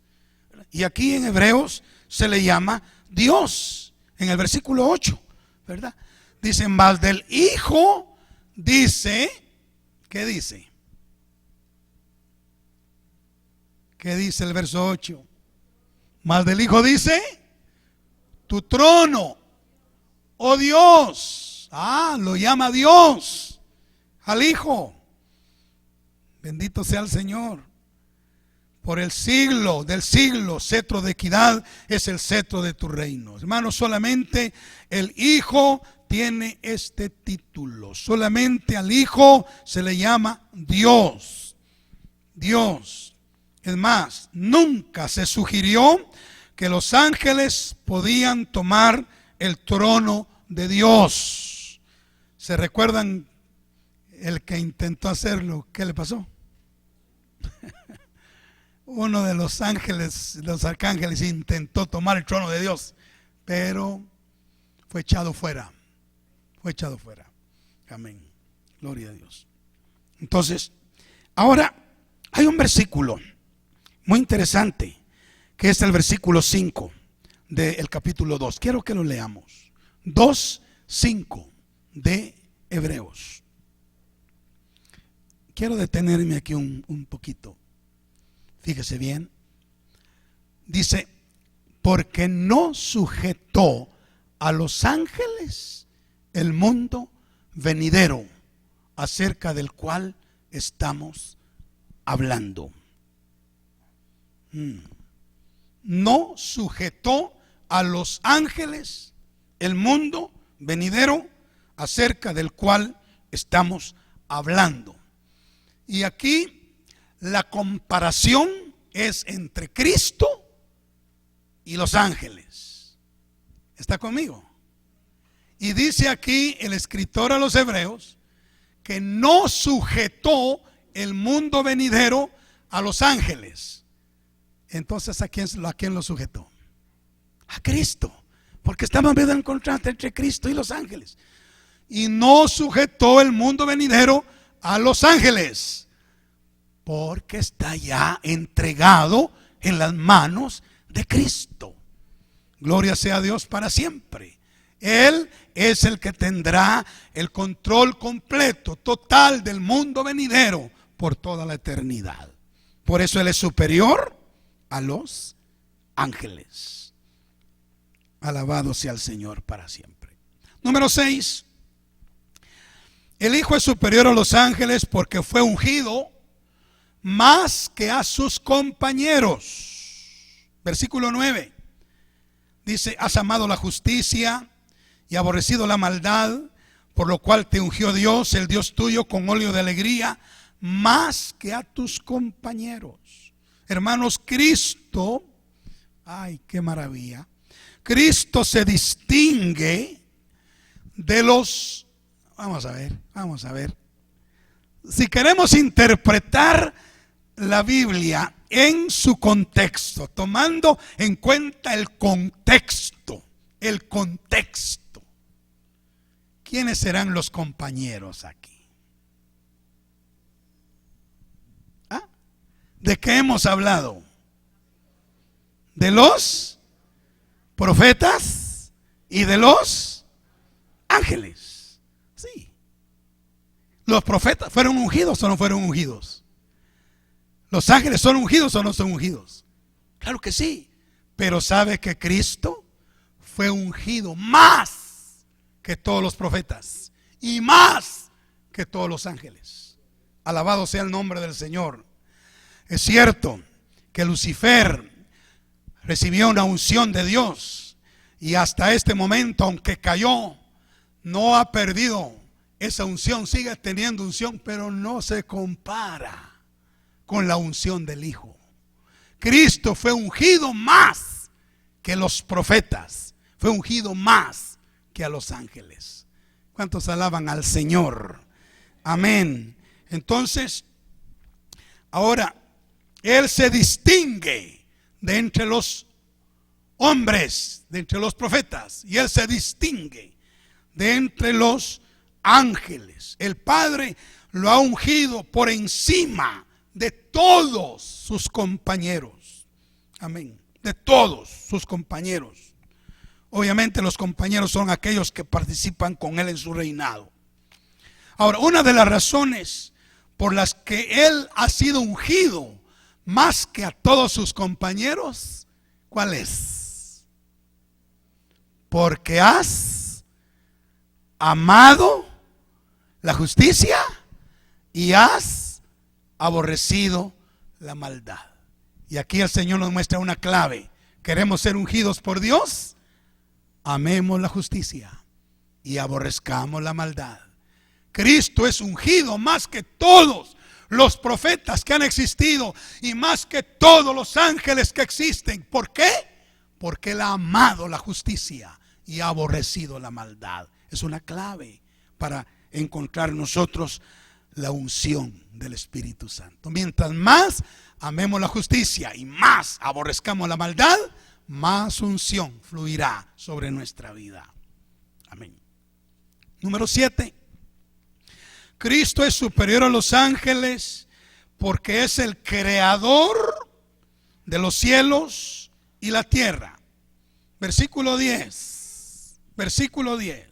Y aquí en Hebreos se le llama Dios. En el versículo 8, ¿verdad? Dice, más del Hijo, dice, ¿qué dice? ¿Qué dice el verso 8? Más del Hijo dice, tu trono, oh Dios. Lo llama Dios al Hijo. Bendito sea el Señor. Por el siglo del siglo, cetro de equidad es el cetro de tu reino. Hermanos, solamente el Hijo tiene este título. Solamente al Hijo se le llama Dios. Dios. Es más, nunca se sugirió que los ángeles podían tomar el trono de Dios. ¿Se recuerdan el que intentó hacerlo? ¿Qué le pasó? Uno de los ángeles, los arcángeles, intentó tomar el trono de Dios, pero fue echado fuera. Fue echado fuera. Amén. Gloria a Dios. Entonces, ahora hay un versículo muy interesante, que es el versículo 5 del capítulo 2. Quiero que lo leamos. 2:5 de Hebreos. Quiero detenerme aquí un poquito. Fíjese bien. Dice, porque no sujetó a los ángeles el mundo venidero, acerca del cual estamos hablando. No sujetó a los ángeles el mundo venidero, acerca del cual estamos hablando. Y aquí la comparación es entre Cristo y los ángeles. ¿Está conmigo? Y dice aquí el escritor a los Hebreos que no sujetó el mundo venidero a los ángeles. Entonces, ¿a quién lo sujetó? A Cristo. Porque estamos viendo el contraste entre Cristo y los ángeles. Y no sujetó el mundo venidero a los ángeles, porque está ya entregado en las manos de Cristo. Gloria sea a Dios para siempre. Él es el que tendrá el control completo, total del mundo venidero por toda la eternidad. Por eso Él es superior a los ángeles. Alabado sea el Señor para siempre. Número 6. El Hijo es superior a los ángeles porque fue ungido más que a sus compañeros. Versículo 9. Dice, has amado la justicia y aborrecido la maldad, por lo cual te ungió Dios, el Dios tuyo, con óleo de alegría, más que a tus compañeros. Hermanos, Cristo, ay, qué maravilla. Cristo se distingue de los, vamos a ver. Si queremos interpretar la Biblia en su contexto, tomando en cuenta el contexto, ¿quiénes serán los compañeros aquí? ¿De qué hemos hablado? De los profetas y de los ángeles. Sí. ¿Los profetas fueron ungidos o no fueron ungidos? ¿Los ángeles son ungidos o no son ungidos? Claro que sí. Pero ¿sabe que Cristo fue ungido más que todos los profetas y más que todos los ángeles? Alabado sea el nombre del Señor. Es cierto que Lucifer recibió una unción de Dios y hasta este momento, aunque cayó, no ha perdido esa unción, sigue teniendo unción, pero no se compara con la unción del Hijo. Cristo fue ungido más que los profetas, fue ungido más que a los ángeles. ¿Cuántos alaban al Señor? Amén. Entonces, ahora, Él se distingue de entre los hombres, de entre los profetas, y Él se distingue de entre los ángeles. El Padre lo ha ungido por encima de todos sus compañeros. Amén. De todos sus compañeros. Obviamente los compañeros son aquellos que participan con Él en su reinado. Ahora, una de las razones por las que Él ha sido ungido más que a todos sus compañeros, ¿cuál es? Porque has amado la justicia y has aborrecido la maldad. Y aquí el Señor nos muestra una clave. ¿Queremos ser ungidos por Dios? Amemos la justicia y aborrezcamos la maldad. Cristo es ungido más que todos los profetas que han existido y más que todos los ángeles que existen. ¿Por qué? Porque Él ha amado la justicia y ha aborrecido la maldad. Es una clave para encontrar nosotros la unción del Espíritu Santo. Mientras más amemos la justicia y más aborrezcamos la maldad, más unción fluirá sobre nuestra vida. Amén. Número 7. Cristo es superior a los ángeles porque es el creador de los cielos y la tierra. Versículo 10. Versículo 10.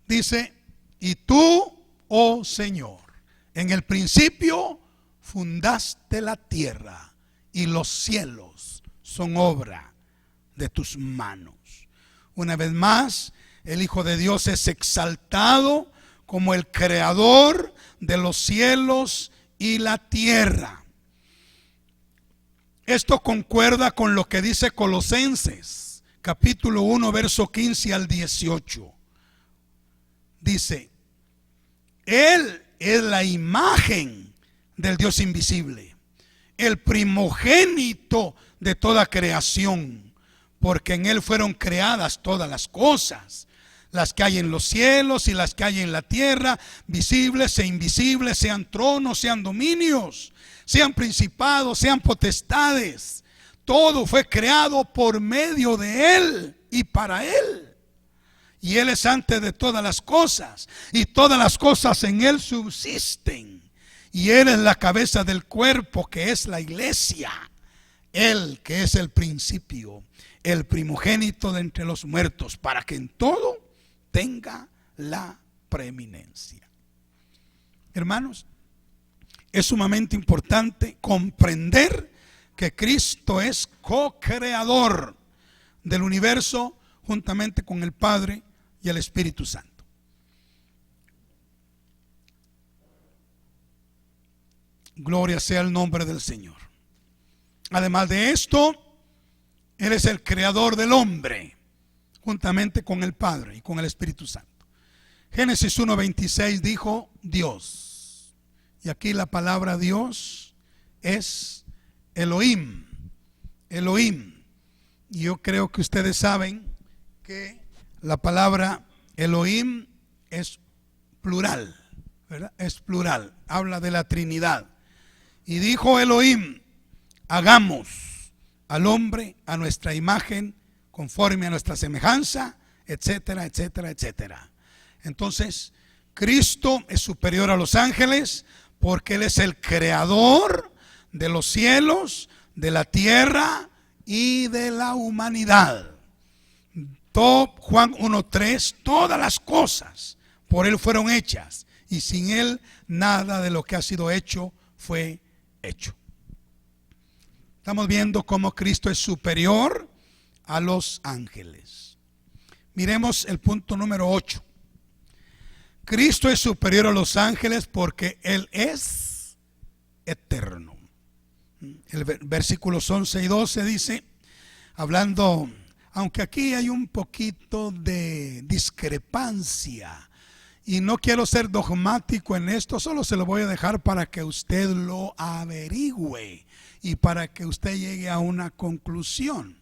Dice: y tú, oh Señor, en el principio fundaste la tierra y los cielos son obra de tus manos. Una vez más, el Hijo de Dios es exaltado como el creador de los cielos y la tierra. Esto concuerda con lo que dice Colosenses, capítulo 1, verso 15 al 18. Dice: Él es la imagen del Dios invisible, el primogénito de toda creación, porque en Él fueron creadas todas las cosas, las que hay en los cielos y las que hay en la tierra, visibles e invisibles, sean tronos, sean dominios, sean principados, sean potestades. Todo fue creado por medio de Él y para Él. Y Él es antes de todas las cosas, y todas las cosas en Él subsisten. Y Él es la cabeza del cuerpo, que es la iglesia. Él que es el principio, el primogénito de entre los muertos, para que en todo tenga la preeminencia. Hermanos, es sumamente importante comprender que Cristo es co-creador del universo juntamente con el Padre y el Espíritu Santo. Gloria sea el nombre del Señor. Además de esto, Él es el creador del hombre, juntamente con el Padre y con el Espíritu Santo. Génesis 1:26 dijo Dios. Y aquí la palabra Dios es Elohim. Elohim. Y yo creo que ustedes saben que la palabra Elohim es plural, ¿verdad? Es plural, habla de la Trinidad. Y dijo Elohim: hagamos al hombre a nuestra imagen, conforme a nuestra semejanza, etcétera, etcétera, etcétera. Entonces, Cristo es superior a los ángeles porque Él es el creador de los cielos, de la tierra y de la humanidad. Juan 1:3, todas las cosas por Él fueron hechas, y sin Él nada de lo que ha sido hecho fue hecho. Estamos viendo cómo Cristo es superior a los ángeles. Miremos el punto número 8. Cristo es superior a los ángeles porque Él es eterno. El versículos 11 y 12 dice, hablando, aunque aquí hay un poquito de discrepancia, y no quiero ser dogmático en esto, solo se lo voy a dejar para que usted lo averigüe y para que usted llegue a una conclusión.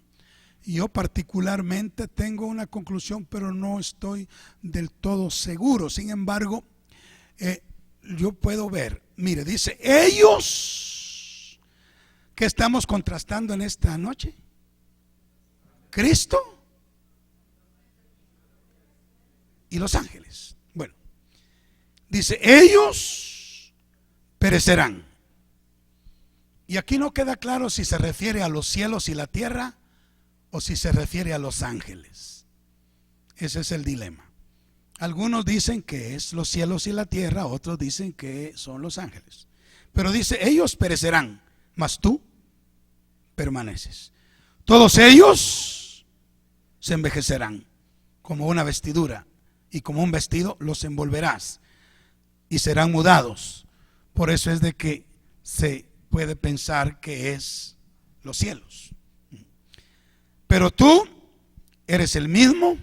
Yo particularmente tengo una conclusión, pero no estoy del todo seguro. Sin embargo, yo puedo ver, mire, dice, ellos, ¿qué estamos contrastando en esta noche? Cristo y los ángeles. Bueno, dice, ellos perecerán. Y aquí no queda claro si se refiere a los cielos y la tierra o si se refiere a los ángeles. Ese es el dilema. Algunos dicen que es los cielos y la tierra, otros dicen que son los ángeles. Pero dice, ellos perecerán, mas tú permaneces. Todos ellos se envejecerán como una vestidura, y como un vestido los envolverás y serán mudados. Por eso es de que se puede pensar que es los cielos. Pero tú eres el mismo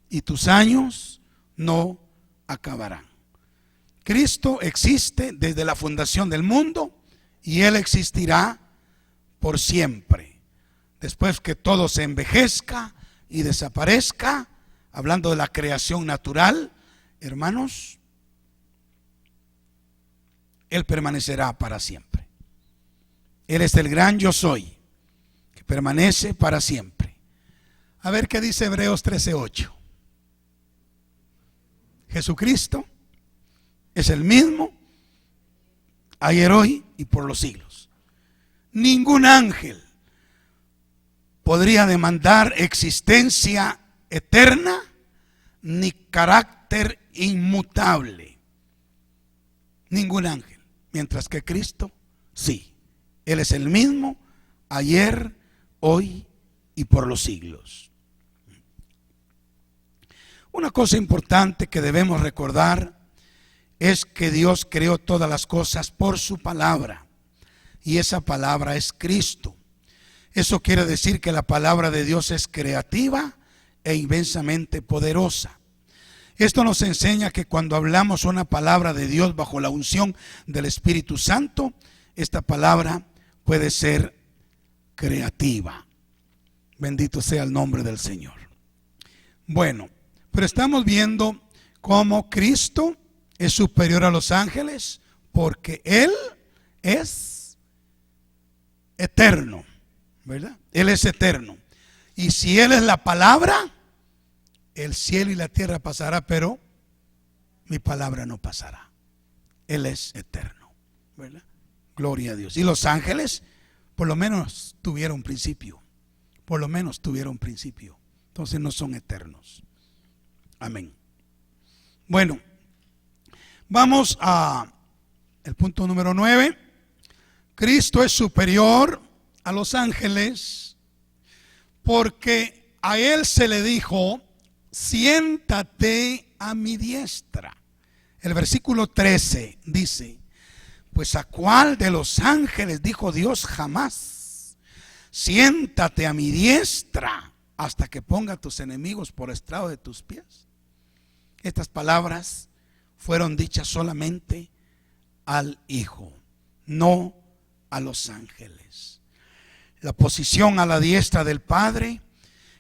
y tus años no acabarán. Cristo existe desde la fundación del mundo y Él existirá por siempre. Después que todo se envejezca y desaparezca, hablando de la creación natural, hermanos, Él permanecerá para siempre. Él es el gran yo soy, que permanece para siempre. A ver qué dice Hebreos 13:8. Jesucristo es el mismo ayer, hoy y por los siglos. Ningún ángel podría demandar existencia eterna ni carácter inmutable. Ningún ángel. Mientras que Cristo, sí. Él es el mismo ayer, hoy y por los siglos. Una cosa importante que debemos recordar es que Dios creó todas las cosas por su palabra, y esa palabra es Cristo. Eso quiere decir que la palabra de Dios es creativa e inmensamente poderosa. Esto nos enseña que cuando hablamos una palabra de Dios bajo la unción del Espíritu Santo, esta palabra puede ser creativa. Bendito sea el nombre del Señor. Bueno, pero estamos viendo cómo Cristo es superior a los ángeles porque Él es eterno, ¿verdad? Él es eterno. Y si Él es la palabra, el cielo y la tierra pasará, pero mi palabra no pasará. Él es eterno, ¿verdad? Gloria a Dios. Y los ángeles por lo menos tuvieron principio. Por lo menos tuvieron principio. Entonces no son eternos. Amén. Bueno, vamos a el punto número 9. Cristo es superior a los ángeles porque a Él se le dijo: siéntate a mi diestra. El versículo 13 dice: pues a cuál de los ángeles dijo Dios jamás: siéntate a mi diestra hasta que ponga a tus enemigos por estrado de tus pies. Estas palabras fueron dichas solamente al Hijo, no a los ángeles. La posición a la diestra del Padre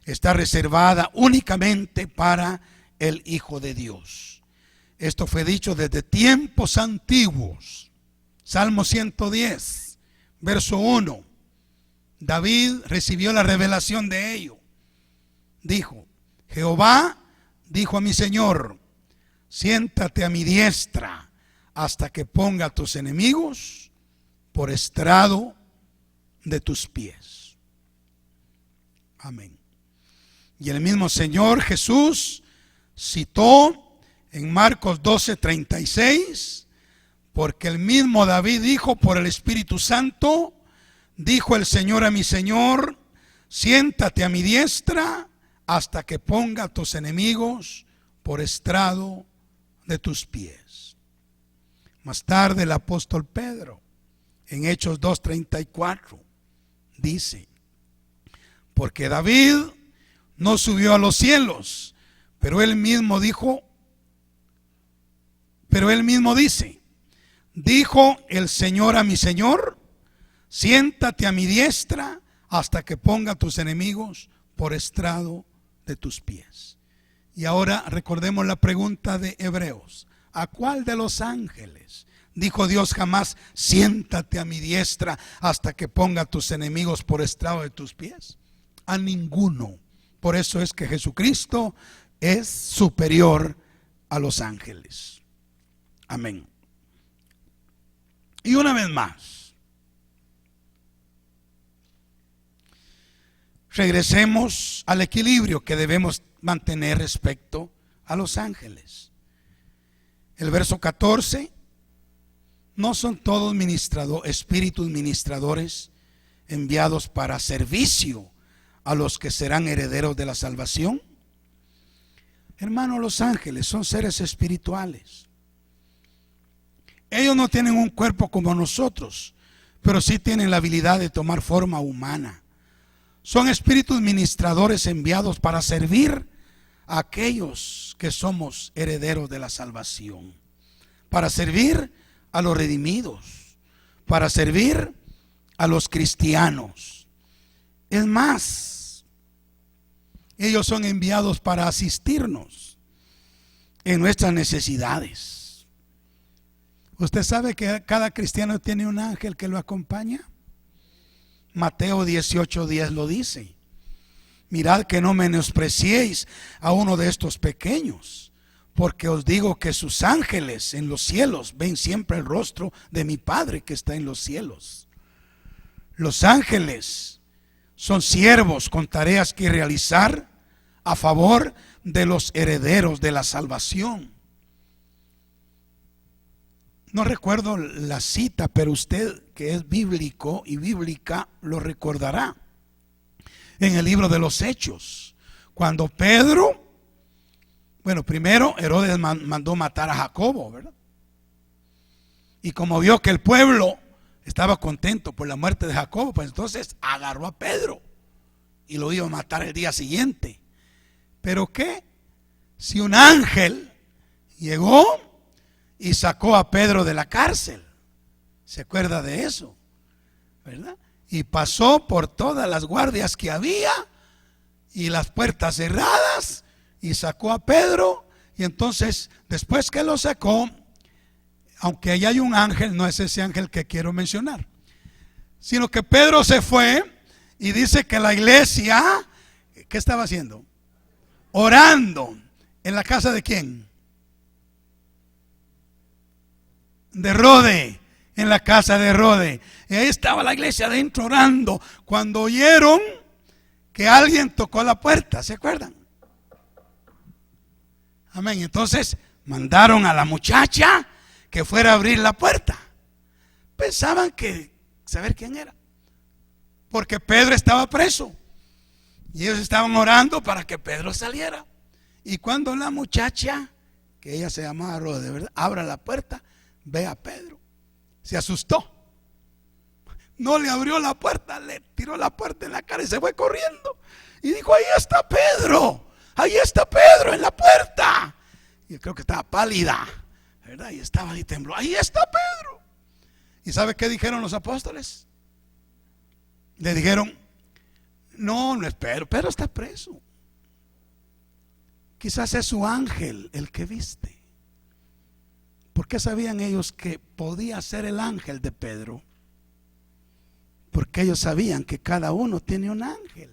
está reservada únicamente para el Hijo de Dios. Esto fue dicho desde tiempos antiguos. Salmo 110, verso 1. David recibió la revelación de ello. Dijo: Jehová dijo a mi Señor: siéntate a mi diestra hasta que ponga a tus enemigos por estrado de tus pies. Amén. Y el mismo Señor Jesús citó en Marcos 12:36, porque el mismo David dijo por el Espíritu Santo: dijo el Señor a mi Señor: siéntate a mi diestra hasta que ponga a tus enemigos por estrado de tus pies. Más tarde el apóstol Pedro, en Hechos 2:34, dice: porque David no subió a los cielos, pero él mismo dice: dijo el Señor a mi Señor: siéntate a mi diestra hasta que ponga a tus enemigos por estrado de tus pies. Y ahora recordemos la pregunta de Hebreos: ¿a cuál de los ángeles dijo Dios jamás: siéntate a mi diestra hasta que ponga a tus enemigos por estrado de tus pies? A ninguno. Por eso es que Jesucristo es superior a los ángeles. Amén. Y una vez más, regresemos al equilibrio que debemos mantener respecto a los ángeles. El verso 14: ¿no son todos espíritus ministradores enviados para servicio a los que serán herederos de la salvación? Hermano, los ángeles son seres espirituales. Ellos no tienen un cuerpo como nosotros, pero sí tienen la habilidad de tomar forma humana. Son espíritus ministradores enviados para servir a aquellos que somos herederos de la salvación, para servir a los redimidos, para servir a los cristianos. Es más, ellos son enviados para asistirnos en nuestras necesidades. ¿Usted sabe que cada cristiano tiene un ángel que lo acompaña? Mateo 18:10 lo dice: mirad que no menospreciéis a uno de estos pequeños, porque os digo que sus ángeles en los cielos ven siempre el rostro de mi Padre que está en los cielos. Los ángeles son siervos con tareas que realizar a favor de los herederos de la salvación. No recuerdo la cita, pero usted que es bíblico y bíblica lo recordará. En el libro de los Hechos, cuando Pedro, primero Herodes mandó matar a Jacobo, ¿verdad? Y como vio que el pueblo estaba contento por la muerte de Jacobo, pues entonces agarró a Pedro y lo iba a matar el día siguiente. ¿Pero qué? Si un ángel llegó y sacó a Pedro de la cárcel. ¿Se acuerda de eso? ¿Verdad? Y pasó por todas las guardias que había y las puertas cerradas y sacó a Pedro. Y entonces, después que lo sacó, aunque allá hay un ángel, no es ese ángel que quiero mencionar, sino que Pedro se fue y dice que la iglesia, ¿qué estaba haciendo? Orando. ¿En la casa de quién? De Rode, en la casa de Rode. Y ahí estaba la iglesia adentro orando, cuando oyeron que alguien tocó la puerta. ¿Se acuerdan? Amén. Entonces mandaron a la muchacha que fuera a abrir la puerta. Pensaban que saber quién era, porque Pedro estaba preso y ellos estaban orando para que Pedro saliera. Y cuando la muchacha, que ella se llamaba Rode, ¿verdad?, abra la puerta, ve a Pedro, se asustó, no le abrió la puerta, le tiró la puerta en la cara y se fue corriendo y dijo: ahí está Pedro en la puerta. Y creo que estaba pálida, ¿verdad? Y estaba ahí, tembló: ahí está Pedro. ¿Y sabe qué dijeron los apóstoles? Le dijeron: no es Pedro, Pedro está preso, quizás es su ángel el que viste. ¿Por qué sabían ellos que podía ser el ángel de Pedro? Porque ellos sabían que cada uno tiene un ángel.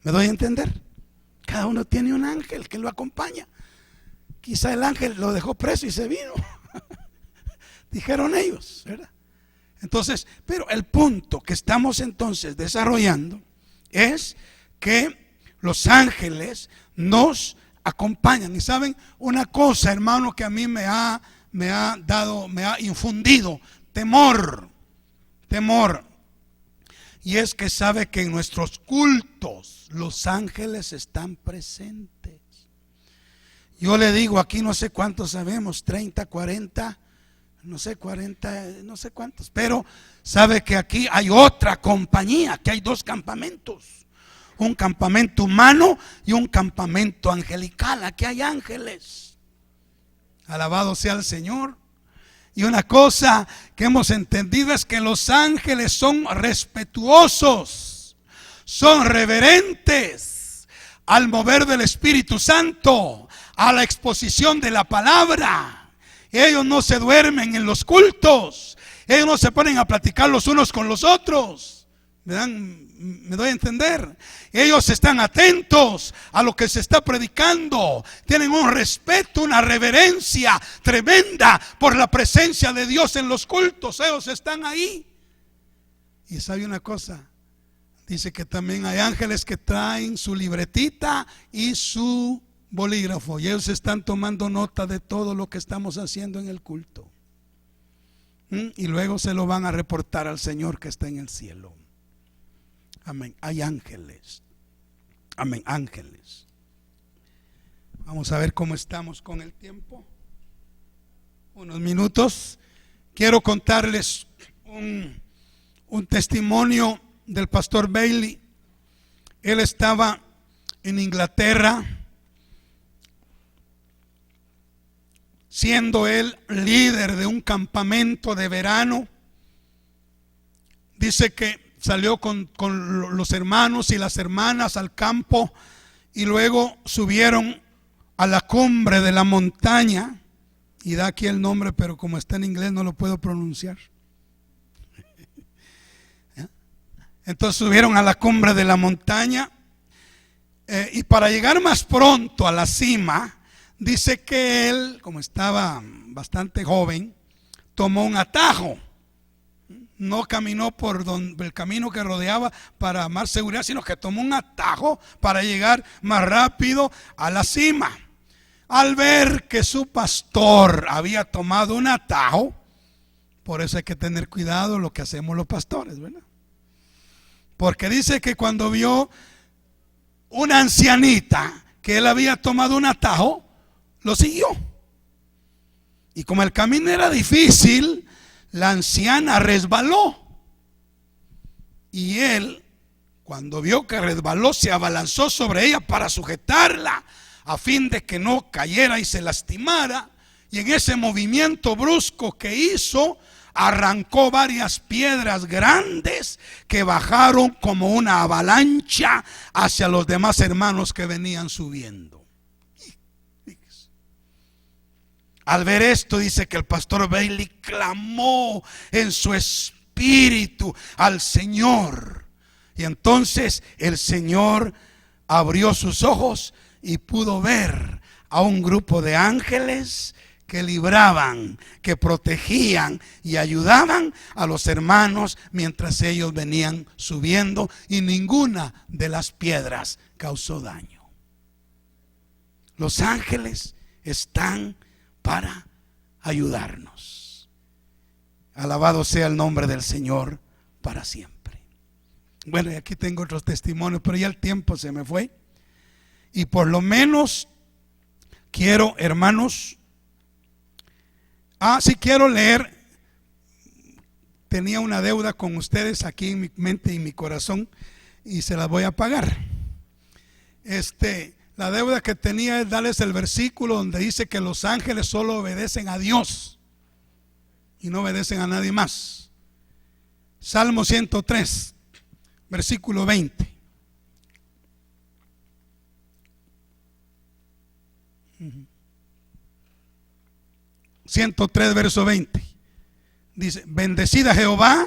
¿Me doy a entender? Cada uno tiene un ángel que lo acompaña. Quizá el ángel lo dejó preso y se vino. Dijeron ellos, ¿verdad? Entonces, pero el punto que estamos entonces desarrollando es que los ángeles nos acompañan. Y saben una cosa, hermano, que a mí me ha infundido temor. Y es que sabe que en nuestros cultos los ángeles están presentes. Yo le digo, aquí no sé cuántos sabemos, 30, 40, no sé, 40, no sé cuántos. Pero sabe que aquí hay otra compañía, que hay dos campamentos. Un campamento humano y un campamento angelical. Aquí hay ángeles. Alabado sea el Señor. Y una cosa que hemos entendido es que los ángeles son respetuosos, son reverentes al mover del Espíritu Santo, a la exposición de la palabra. Ellos no se duermen en los cultos, ellos no se ponen a platicar los unos con los otros. Me doy a entender. Ellos están atentos a lo que se está predicando. Tienen un respeto, una reverencia tremenda por la presencia de Dios en los cultos. Ellos están ahí. Y sabe una cosa, dice que también hay ángeles que traen su libretita y su bolígrafo, y ellos están tomando nota de todo lo que estamos haciendo en el culto. Y luego se lo van a reportar al Señor que está en el cielo. Amén. Hay ángeles. Amén. Ángeles. Vamos a ver cómo estamos con el tiempo. Unos minutos. Quiero contarles un testimonio del pastor Bailey. Él estaba en Inglaterra, siendo él líder de un campamento de verano. Dice que salió con los hermanos y las hermanas al campo y luego subieron a la cumbre de la montaña, y da aquí el nombre, pero como está en inglés no lo puedo pronunciar. Entonces subieron a la cumbre de la montaña, y para llegar más pronto a la cima, dice que él, como estaba bastante joven, tomó un atajo. No caminó por el camino que rodeaba para más seguridad, sino que tomó un atajo para llegar más rápido a la cima. Al ver que su pastor había tomado un atajo, por eso hay que tener cuidado lo que hacemos los pastores, ¿verdad? Porque dice que cuando vio una ancianita que él había tomado un atajo, lo siguió. Y como el camino era difícil, la anciana resbaló. Y él, cuando vio que resbaló, se abalanzó sobre ella para sujetarla, a fin de que no cayera y se lastimara. Y en ese movimiento brusco que hizo, arrancó varias piedras grandes que bajaron como una avalancha hacia los demás hermanos que venían subiendo. Al ver esto, dice que el pastor Bailey clamó en su espíritu al Señor. Y entonces el Señor abrió sus ojos y pudo ver a un grupo de ángeles que libraban, que protegían y ayudaban a los hermanos mientras ellos venían subiendo, y ninguna de las piedras causó daño. Los ángeles están para ayudarnos. Alabado sea el nombre del Señor para siempre. Bueno, y aquí tengo otros testimonios, pero ya el tiempo se me fue. Y por lo menos quiero, hermanos, sí quiero leer. Tenía una deuda con ustedes aquí en mi mente y mi corazón, y se la voy a pagar. La deuda que tenía es darles el versículo donde dice que los ángeles solo obedecen a Dios y no obedecen a nadie más. Salmo 103, versículo 20. Uh-huh. 103, verso 20. Dice: bendecid a Jehová,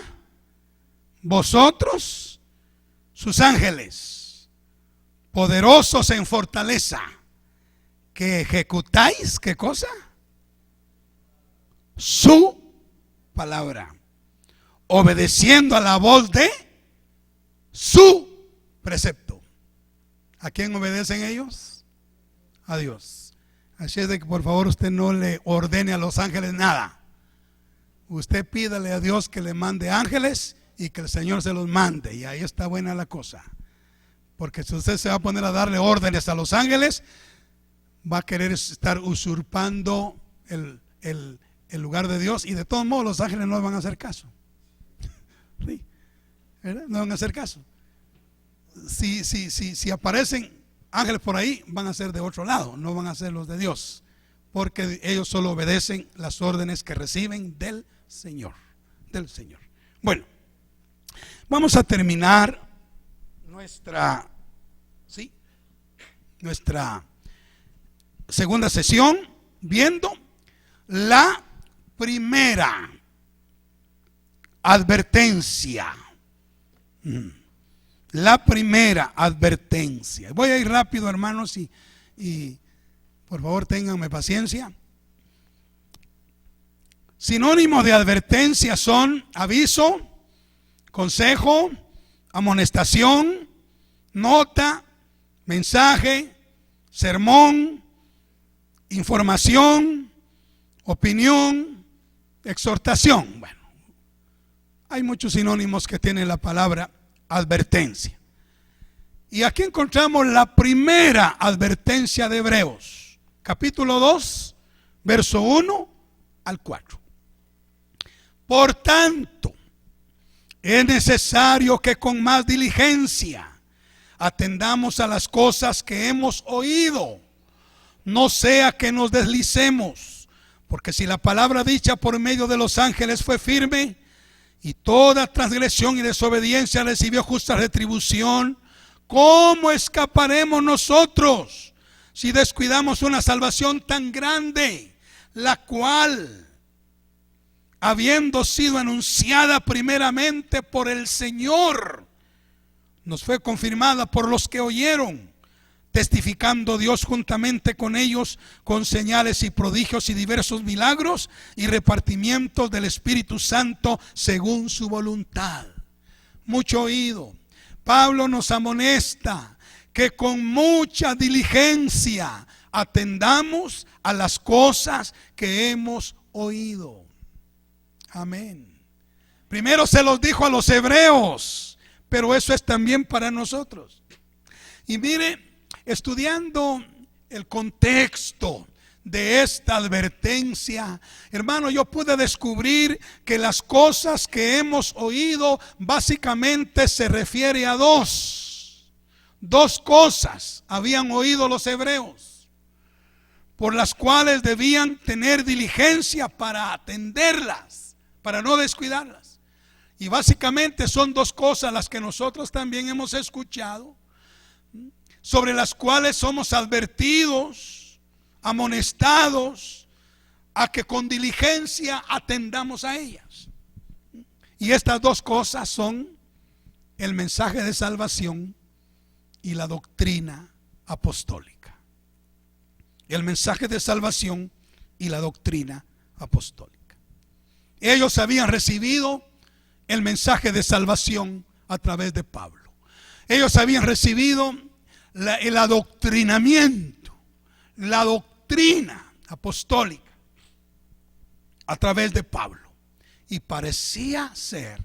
vosotros, sus ángeles, poderosos en fortaleza, que ejecutáis, ¿qué cosa? Su palabra, obedeciendo a la voz de su precepto. ¿A quién obedecen ellos? A Dios. Así es de que por favor usted no le ordene a los ángeles nada. Usted pídale a Dios que le mande ángeles y que el Señor se los mande, y ahí está buena la cosa. Porque si usted se va a poner a darle órdenes a los ángeles, va a querer estar usurpando el lugar de Dios, y de todos modos los ángeles no van a hacer caso. ¿Sí? ¿Verdad? No van a hacer caso. Si aparecen ángeles por ahí, van a ser de otro lado, no van a ser los de Dios, porque ellos solo obedecen las órdenes que reciben del Señor. Bueno, vamos a terminar nuestra segunda sesión viendo la primera advertencia La primera advertencia. Voy a ir rápido, hermanos, y por favor ténganme paciencia. Sinónimos de advertencia son aviso, consejo, amonestación, nota, mensaje, sermón, información, opinión, exhortación. Bueno, hay muchos sinónimos que tienen la palabra advertencia. Y aquí encontramos la primera advertencia de Hebreos, capítulo 2, verso 1 al 4. Por tanto, es necesario que con más diligencia atendamos a las cosas que hemos oído, no sea que nos deslicemos, porque si la palabra dicha por medio de los ángeles fue firme, y toda transgresión y desobediencia recibió justa retribución, ¿cómo escaparemos nosotros si descuidamos una salvación tan grande, la cual, habiendo sido anunciada primeramente por el Señor, nos fue confirmada por los que oyeron, testificando Dios juntamente con ellos con señales y prodigios y diversos milagros y repartimientos del Espíritu Santo según su voluntad? Mucho oído. Pablo nos amonesta que con mucha diligencia atendamos a las cosas que hemos oído. Amén. Primero se los dijo a los hebreos, pero eso es también para nosotros. Y mire, estudiando el contexto de esta advertencia, hermano, yo pude descubrir que las cosas que hemos oído básicamente se refiere a dos cosas habían oído los hebreos, por las cuales debían tener diligencia para atenderlas, para no descuidarlas. Y básicamente son dos cosas las que nosotros también hemos escuchado, sobre las cuales somos advertidos, amonestados a que con diligencia atendamos a ellas. Y estas dos cosas son el mensaje de salvación y la doctrina apostólica. El mensaje de salvación y la doctrina apostólica. Ellos habían recibido el mensaje de salvación a través de Pablo. Ellos habían recibido el adoctrinamiento, la doctrina apostólica a través de Pablo. Y parecía ser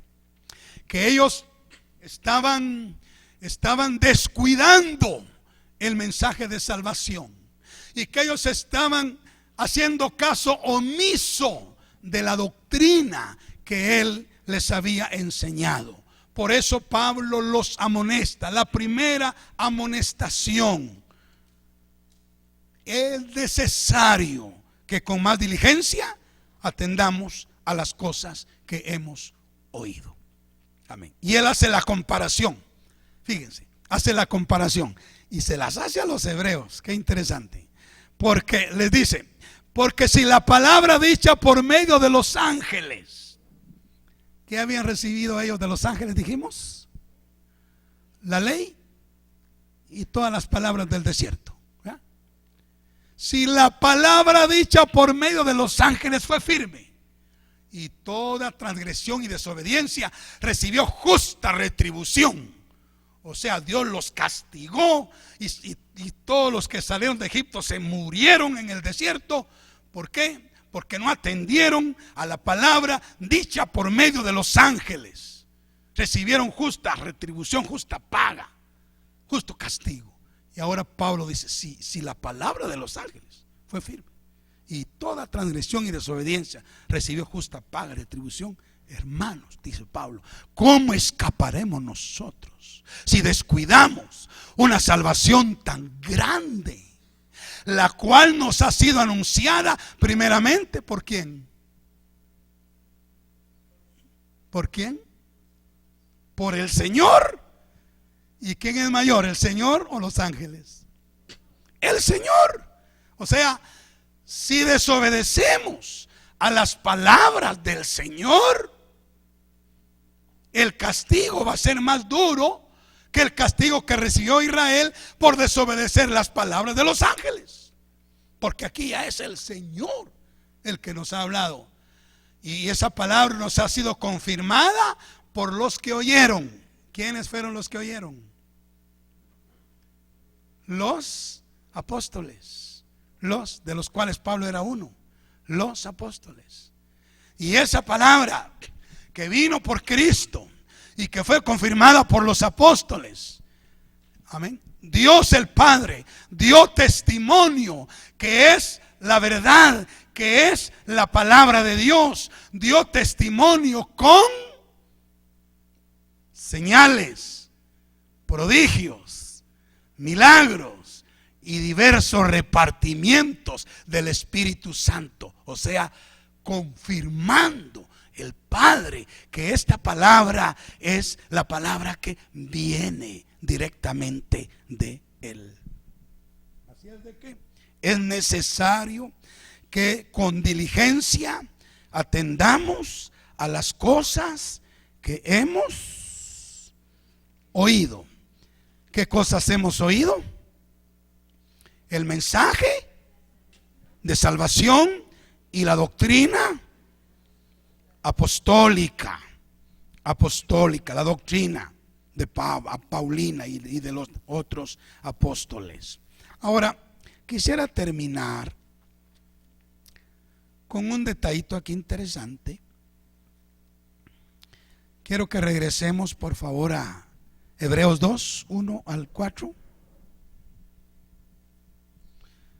que ellos estaban descuidando el mensaje de salvación y que ellos estaban haciendo caso omiso de la doctrina que él les había enseñado. Por eso Pablo los amonesta. La primera amonestación: es necesario que con más diligencia atendamos a las cosas que hemos oído. Amén. Y él hace la comparación. Fíjense, hace la comparación y se las hace a los hebreos. Qué interesante. Porque les dice: porque si la palabra dicha por medio de los ángeles, ¿qué habían recibido ellos de los ángeles? Dijimos la ley y todas las palabras del desierto. ¿Verdad? Si la palabra dicha por medio de los ángeles fue firme, y toda transgresión y desobediencia recibió justa retribución, o sea, Dios los castigó y todos los que salieron de Egipto se murieron en el desierto. ¿Por qué? Porque no atendieron a la palabra dicha por medio de los ángeles. Recibieron justa retribución, justa paga, justo castigo. Y ahora Pablo dice: si la palabra de los ángeles fue firme y toda transgresión y desobediencia recibió justa paga, retribución, hermanos, dice Pablo, ¿cómo escaparemos nosotros si descuidamos una salvación tan grande, la cual nos ha sido anunciada primeramente por quién? ¿Por quién? Por el Señor. ¿Y quién es mayor, el Señor o los ángeles? El Señor. O sea, si desobedecemos a las palabras del Señor, el castigo va a ser más duro que el castigo que recibió Israel por desobedecer las palabras de los ángeles. Porque aquí ya es el Señor el que nos ha hablado. Y esa palabra nos ha sido confirmada por los que oyeron. ¿Quiénes fueron los que oyeron? Los apóstoles, los de los cuales Pablo era uno, los apóstoles. Y esa palabra que vino por Cristo y que fue confirmada por los apóstoles, amén, Dios el Padre dio testimonio que es la verdad, que es la palabra de Dios. Dio testimonio con señales, prodigios, milagros y diversos repartimientos del Espíritu Santo. O sea, confirmando el Padre que esta palabra es la palabra que viene directamente de Él. Así es de que es necesario que con diligencia atendamos a las cosas que hemos oído. ¿Qué cosas hemos oído? El mensaje de salvación y la doctrina apostólica, la doctrina de Paulina y de los otros apóstoles. Ahora, quisiera terminar con un detallito aquí interesante. Quiero que regresemos por favor a Hebreos 2, 1 al 4.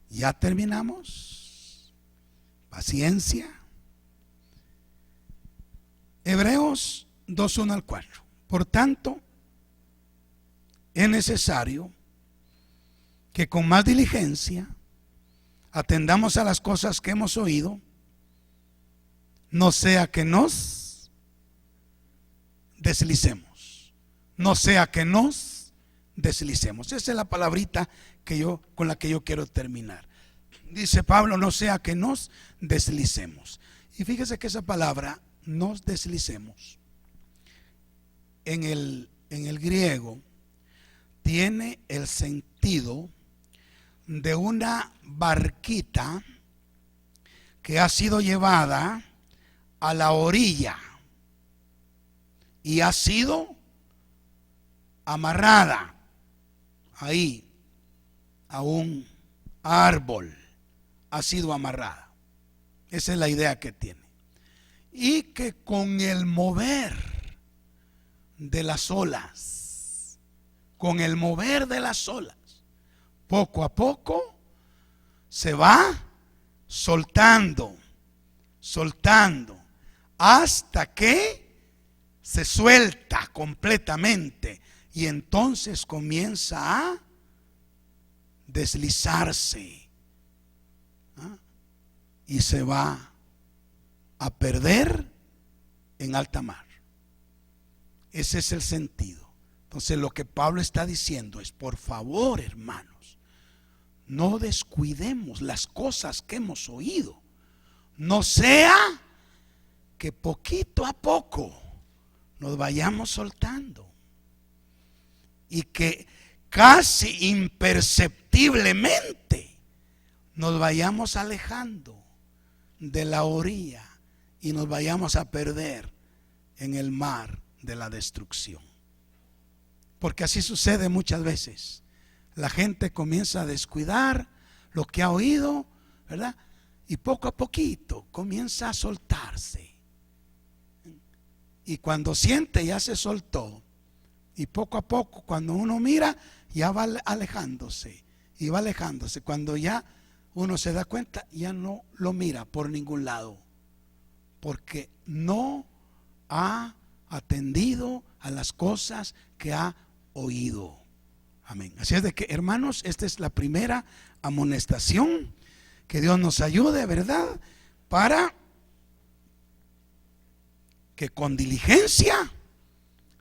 Ya terminamos. Paciencia. Hebreos 2, 1 al 4. Por tanto, es necesario que con más diligencia atendamos a las cosas que hemos oído, no sea que nos deslicemos. No sea que nos deslicemos. Esa es la palabrita con la que yo quiero terminar. Dice Pablo, no sea que nos deslicemos. Y fíjese que esa palabra, nos deslicemos, en el griego tiene el sentido de una barquita que ha sido llevada a la orilla y ha sido amarrada ahí a un árbol, ha sido amarrada. Esa es la idea que tiene. Y que con el mover de las olas, poco a poco se va soltando, hasta que se suelta completamente y entonces comienza a deslizarse, ¿ah? Y se va a perder en alta mar. Ese es el sentido. Entonces lo que Pablo está diciendo es, por favor, hermanos, no descuidemos las cosas que hemos oído. No sea que poquito a poco nos vayamos soltando y que casi imperceptiblemente nos vayamos alejando de la orilla y nos vayamos a perder en el mar de la destrucción. Porque así sucede muchas veces. La gente comienza a descuidar lo que ha oído, ¿verdad? Y poco a poquito comienza a soltarse. Y cuando siente, ya se soltó. Y poco a poco, cuando uno mira, ya va alejándose. Y va alejándose. Cuando ya uno se da cuenta, ya no lo mira por ningún lado. Porque no ha atendido a las cosas que ha oído. Amén. Así es de que, hermanos, esta es la primera amonestación. Que Dios nos ayude, ¿verdad? Para que con diligencia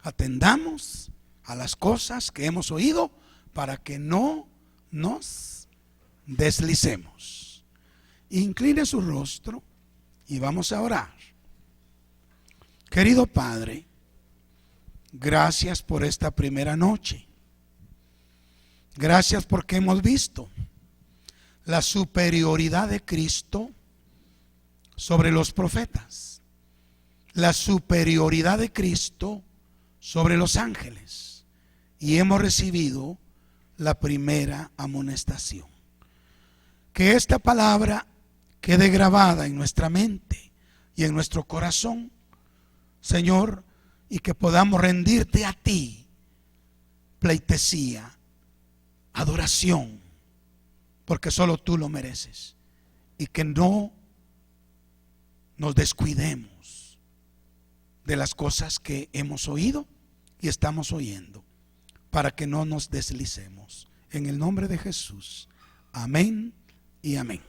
atendamos a las cosas que hemos oído, para que no nos deslicemos. Incline su rostro y vamos a orar. Querido Padre, gracias por esta primera noche. Gracias porque hemos visto la superioridad de Cristo sobre los profetas, la superioridad de Cristo sobre los ángeles, y hemos recibido la primera amonestación. Que esta palabra quede grabada en nuestra mente y en nuestro corazón, Señor, y que podamos rendirte a ti pleitesía, adoración, porque solo tú lo mereces, y que no nos descuidemos de las cosas que hemos oído y estamos oyendo, para que no nos deslicemos. En el nombre de Jesús, amén y amén.